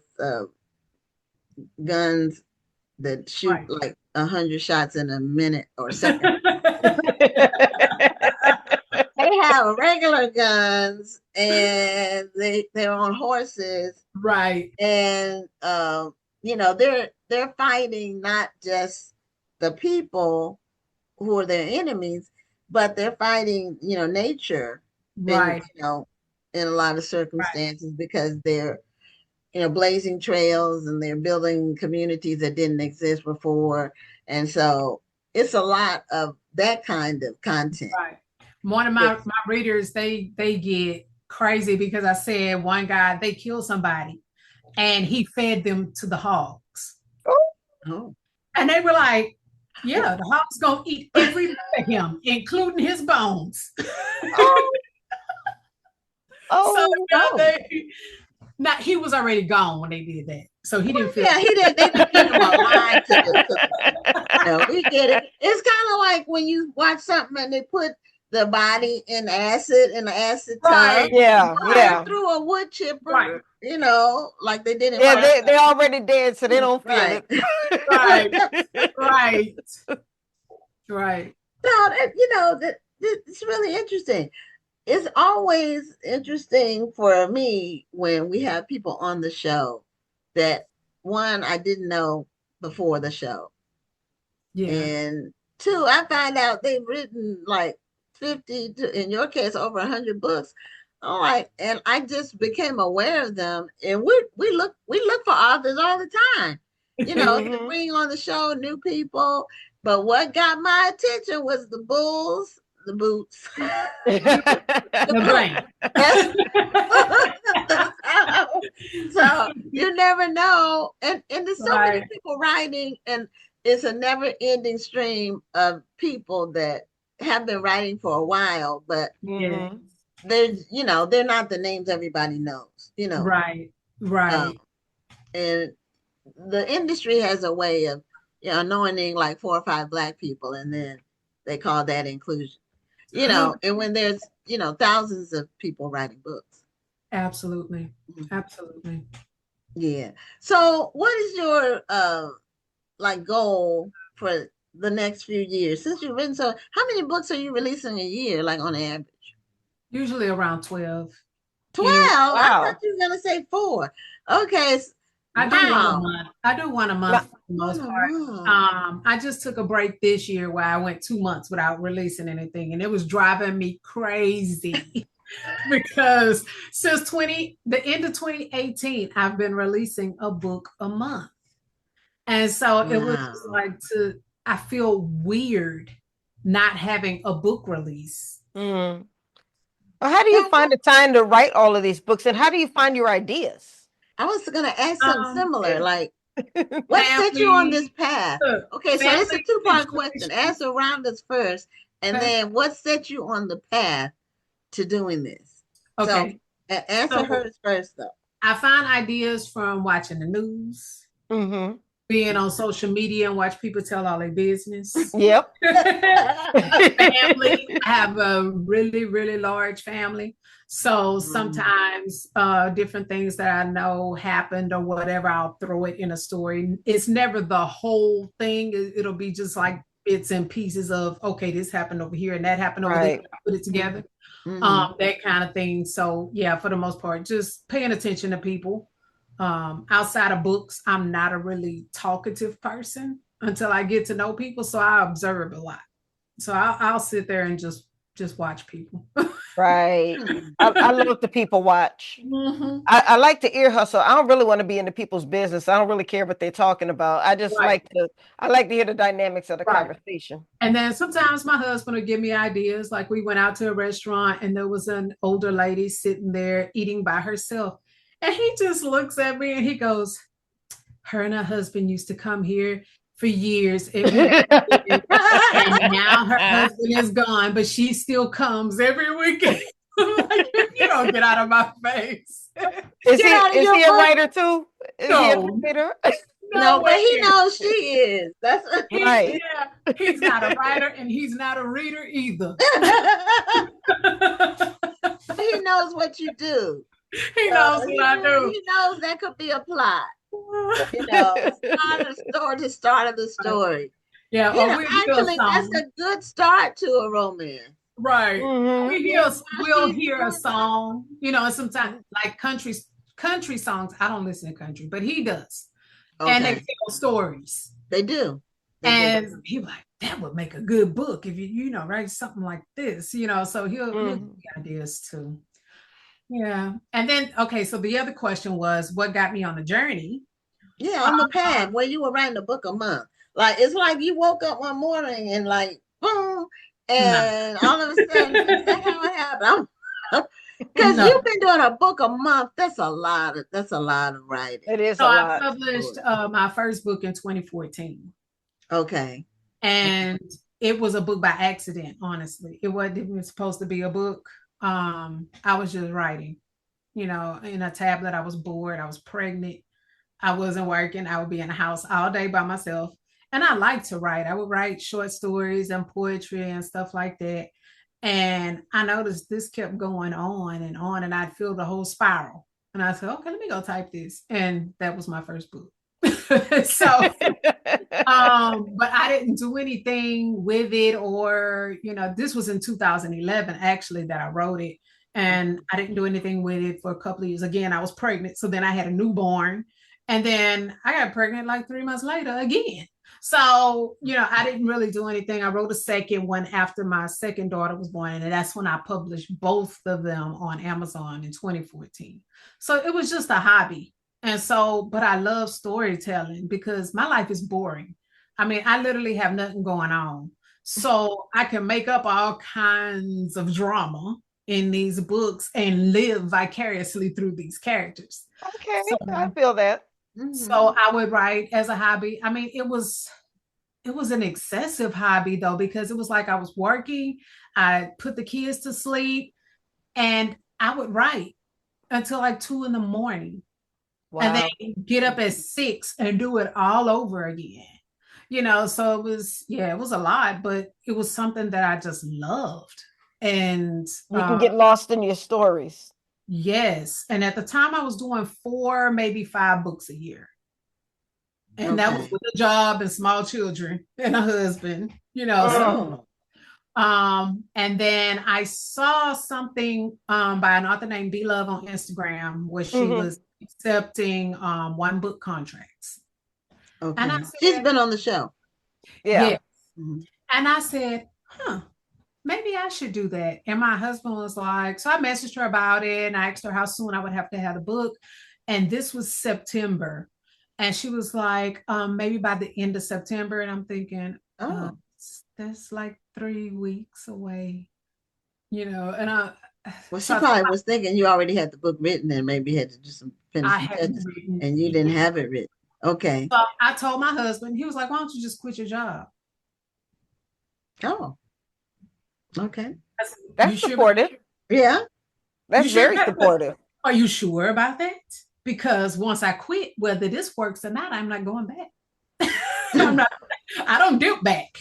guns that shoot like 100 shots in a minute or second. They have regular guns and they're on horses, and they're fighting not just the people who are their enemies, but they're fighting nature, in a lot of circumstances, because they're blazing trails and they're building communities that didn't exist before. And so it's a lot of that kind of content. One of my readers, they get crazy because I said one guy, they killed somebody and he fed them to the hogs. Oh. And they were like, the hog's gonna eat every bit of him, including his bones. He was already gone when they did that, so he didn't feel. Yeah, he didn't. They didn't feed him alive we get it. It's kind of like when you watch something and they put the body in the acid tub. Yeah. Through a wood chipper, like they did. They're already dead, so they don't feel it. Right. So it's really interesting. It's always interesting for me when we have people on the show that, one, I didn't know before the show. Yeah. And two, I find out they've written like 50 to, in your case, over 100 books. All right. And I just became aware of them. And we look for authors all the time, to bring on the show new people. But what got my attention was the bulls, the boots, the brain. So you never know, and there's so many people writing, and it's a never-ending stream of people that have been writing for a while, but they're not the names everybody knows. Right. And the industry has a way of anointing like 4 or 5 Black people, and then they call that inclusion. And when there's, thousands of people writing books. Absolutely. Yeah. So what is your goal for the next few years? Since you've written how many books are you releasing a year, like on average? Usually around 12. 12? Wow. I thought you were going to say 4. Okay. I do one a month for the most part. I just took a break this year where I went 2 months without releasing anything, and it was driving me crazy because since the end of 2018, I've been releasing a book a month, and so it was just like I feel weird not having a book release. Well, how do you find the time to write all of these books, and how do you find your ideas? I was going to ask something similar, like What set you on this family. path? Look, Okay, so it's a family two-part question. situation. Answer Rhonda's first, and Okay. then what set you on the path to doing this? So Okay. answer So hers first, though. I find ideas from watching the news, Mm-hmm. being on social media and watch people tell all their business. Yep. Family. I have a really, really large family. So sometimes different things that I know happened or whatever, I'll throw it in a story. It's never the whole thing. It'll be just like bits and pieces of, okay, this happened over here and that happened over there. Right. Put it together. Mhm. That kind of thing. So yeah, for the most part, just paying attention to people. Outside of books, I'm not a really talkative person until I get to know people. So I observe a lot. So I'll sit there and just watch people. Right. I love the people watch. Mhm. I like to ear hustle. I don't really want to be into people's business. I don't really care what they're talking about. I just Right. I like to hear the dynamics of the Right. conversation. And then sometimes my husband will give me ideas. Like we went out to a restaurant and there was an older lady sitting there eating by herself. And he just looks at me and he goes, her and her husband used to come here for years every weekend. And now her husband is gone, but she still comes every weekend. Like, you don't get out of my face. Is Get out of he your a book. writer too? Is he a No. writer? No, but he way. knows she is. That's Right. Yeah, he's not a writer and he's not a reader either. He knows what you do. He knows what I do. He knows that could be a plot. You know, start a story to start of the story. Yeah, Yeah, or we actually, that's a good start to a romance. right. Mhm. We'll hear a song, you know, and sometimes like country songs. I don't listen to country, but he does. And they Okay, tell stories. they do. They do. And he like, that would make a good book if you write something like this, you know. So he'll give me ideas too. Yeah. And then okay, so the other question was what got me on the journey? Yeah, on the pad where you were writing a book a month. Like it's like you woke up one morning and like boom, and all of a sudden is that how it happened? Because you've been doing a book a month. That's a lot of writing. It is So a I lot. published my first book in 2014. Okay. And it was a book by accident, honestly. It wasn't even supposed to be a book. I was just writing, you know, in a tablet. I was bored. I was pregnant. I wasn't working. I would be in the house all day by myself. And I like to write. I would write short stories and poetry and stuff like that. And I noticed this kept going on, and I'd feel the whole spiral. And I said, okay, let me go type this. And that was my first book. So but I didn't do anything with it, or you know, this was in 2011 actually that I wrote it, and I didn't do anything with it for a couple of years. Again, I was pregnant, so then I had a newborn, and then I got pregnant like 3 months later again. So you know, I didn't really do anything. I wrote a second one after my second daughter was born, and that's when I published both of them on Amazon in 2014. So it was just a hobby. And so, but I love storytelling because my life is boring. I mean, I literally have nothing going on. So I can make up all kinds of drama in these books and live vicariously through these characters. Okay, So, I feel that. so I would write as a hobby. I mean, it was an excessive hobby though, because it was like I was working, I put the kids to sleep, and I would write until like 2 in the morning. Wow. And then get up at 6 and do it all over again. You know, so it was a lot, but it was something that I just loved. And You can get lost in your stories. yes. And at the time I was doing 4, maybe 5 books a year. And that was with a job and small children and a husband, you know. And then I saw something by an author named B Love on Instagram where she was accepting 1 book contracts. Okay. And I said, she's been on the show. Yeah. Yes. And I said, maybe I should do that. And my husband was like, so I messaged her about it and I asked her how soon I would have to have the book. And this was September. And she was like, maybe by the end of September. And I'm thinking, that's like 3 weeks away, you know. And well, she probably was thinking you already had the book written and maybe had to do some finishing touches, and you didn't have it written. Okay. So I told my husband, he was like, why don't you just quit your job? Oh, okay. I said, That's sure? supportive. Yeah. That's You sure very about that? supportive. Are you sure about that? Because once I quit, whether this works or not, I'm not going back. I don't dip back.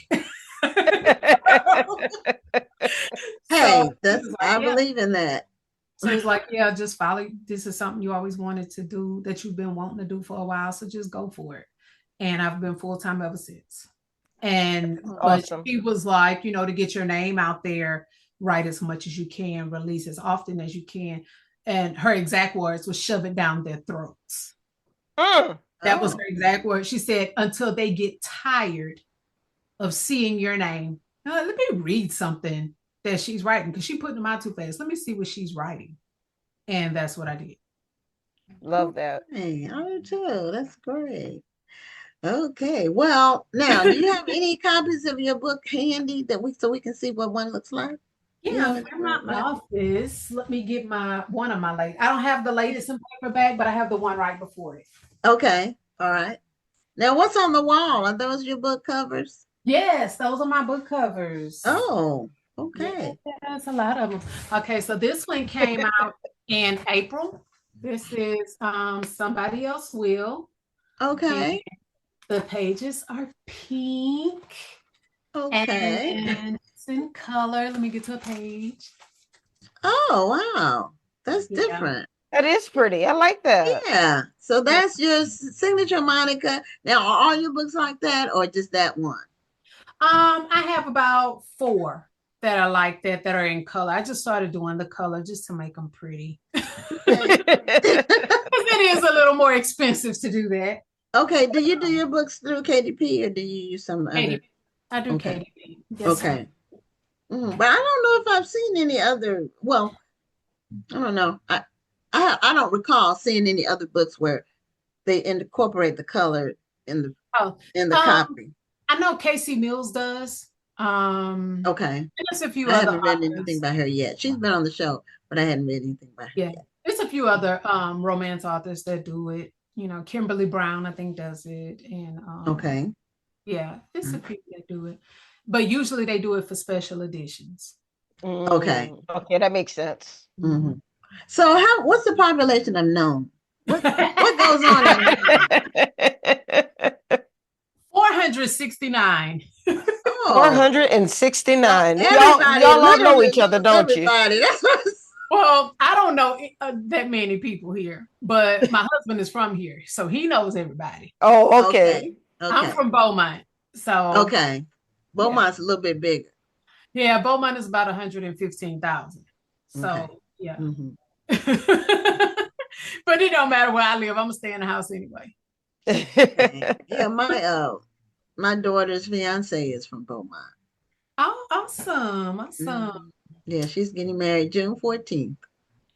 Hey, So he that's was I like, yeah. believe in that. So he's like, yeah, just follow. This is something you always wanted to do that you've been wanting to do for a while. So just go for it. And I've been full time ever since. And but Awesome. he was like, to get your name out there, write as much as you can, release as often as you can. And her exact words was shove it down their throats. That was her exact word. She said, until they get tired of seeing your name. Now, let me read something that she's writing because she put them out too fast. Let me see what she's writing. And that's what I did. Love that. Hey, I do too. That's great. Okay. Well, now, do you have any copies of your book handy so we can see what one looks like? Yeah, in my office. Let me get one of my latest. I don't have the latest in paperback, but I have the one right before it. Okay. All right. Now, what's on the wall? Are those your book covers? Yes, those are my book covers. Oh, okay. Yeah, that's a lot of them. Okay, so this one came out in April. This is Somebody Else Will. Okay. And the pages are pink. Okay. And it's in color. Let me get to a page. Oh, wow. That's different. That is pretty. I like that. Yeah. So that's your signature, Monica. Now, are all your books like that or just that one? I have about 4 that are like that are in color. I just started doing the color just to make them pretty. It is a little more expensive to do that. Okay. Do you do your books through KDP or do you use some other? I do okay. KDP. Yes, okay. But I don't know if I've seen any other. Well, I don't know. I don't recall seeing any other books where they incorporate the color in the copy. I know Casey Mills does. Okay. There's a few I other haven't read authors. anything by her yet. She's been on the show, but I hadn't read anything by her yet. There's a few other romance authors that do it. Kimberly Brown, I think, does it. And okay. Yeah, it's a few that do it. But usually they do it for special editions. Okay. Okay, that makes sense. Mm-hmm. So what's the population of gnome? What goes on in 469. 469. Everybody, y'all all know each other, don't you? Well, I don't know that many people here, but my husband is from here, so he knows everybody. Oh, okay. I'm from Beaumont, so okay. Beaumont's a little bit bigger. Yeah, Beaumont is about 115,000. So yeah. But it don't matter where I live. I'm gonna stay in the house anyway. Okay. Yeah, my daughter's fiance is from Beaumont. Oh, awesome. Yeah, she's getting married June 14th.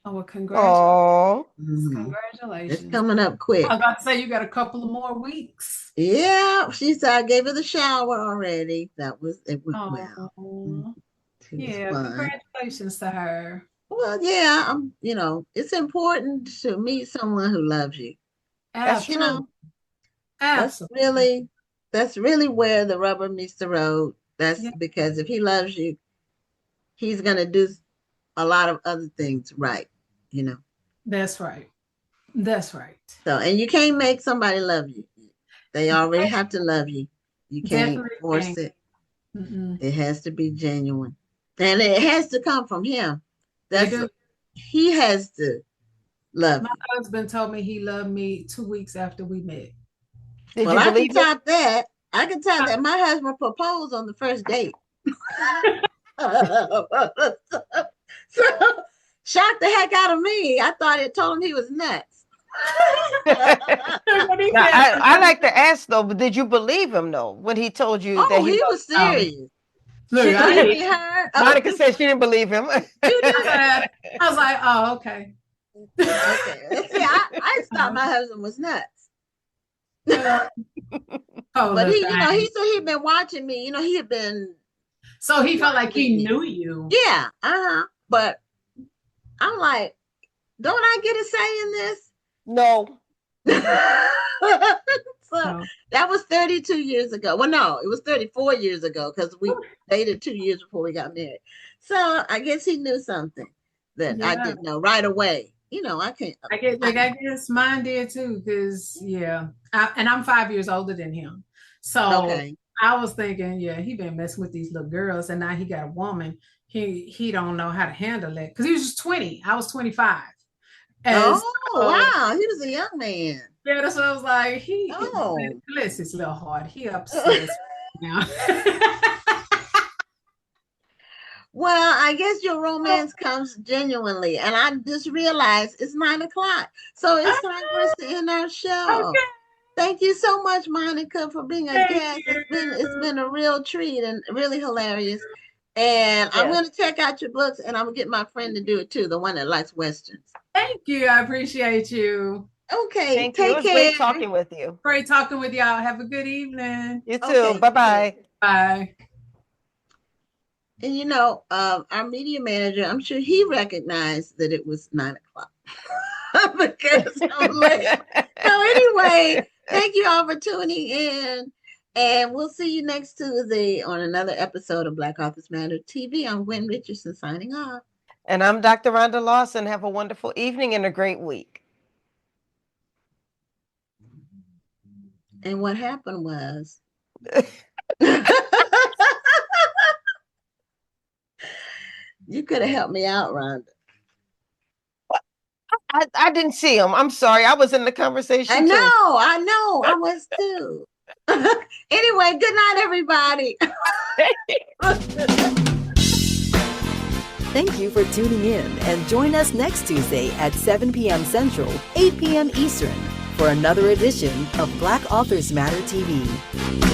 Oh, well, congratulations. Congratulations. It's coming up quick. I was about to say you got a couple of more weeks. Yeah, she said I gave her the shower already. It went well. Yeah, congratulations to her. Well, yeah, it's important to meet someone who loves you. That's true. Absolutely. That's really where the rubber meets the road. That's because if he loves you, he's gonna do a lot of other things right, That's right. That's right. So, and you can't make somebody love you. They already have to love you. You can't force it. It has to be genuine. And it has to come from him. He has to love you. My husband told me he loved me 2 weeks after we met. Well, I can top that. I can top that. My husband proposed on the first date. So shocked the heck out of me. I thought it told him he was nuts. I like to ask though, but did you believe him though when he told you that he was serious? Monica said she didn't believe him. I was like, oh, okay. Okay. See, I just thought my husband was nuts. But he said he'd been watching me. He had been. So he felt like he knew you. Yeah. But I'm like, don't I get a say in this? No. So that was 32 years ago. Well, no, it was 34 years ago because we dated 2 years before we got married. So I guess he knew something that I didn't know right away. You know, I can't. I guess mine did too, because and I'm 5 years older than him. So I was thinking, he been messing with these little girls, and now he got a woman. He don't know how to handle it because he was just 20. I was 25. Wow, he was a young man. Yeah, that's what I was like. Bless his little heart. He upset now. Well, I guess your romance comes genuinely, and I just realized it's 9 o'clock, so it's time for us to end our show. Okay. Thank you so much, Monica, for being a guest. It's been a real treat and really hilarious. And I'm going to check out your books, and I'm going to get my friend to do it too, the one that likes Westerns. Thank you. I appreciate you. Okay. Thank you. It was great talking with you. Great talking with y'all. Have a good evening. You too. Okay. Bye-bye. Bye. And you know, our media manager, I'm sure he recognized that it was 9 o'clock because I'm late. So anyway, thank you all for tuning in. And we'll see you next Tuesday on another episode of Black Authors Matter TV. I'm Gwen Richardson signing off. And I'm Dr. Rhonda Lawson. Have a wonderful evening and a great week. And what happened was... You could have helped me out, Rhonda. I didn't see him. I'm sorry. I was in the conversation. I know. I was too. Anyway, good night, everybody. Thank you for tuning in, and join us next Tuesday at 7 p.m. Central, 8 p.m. Eastern for another edition of Black Authors Matter TV.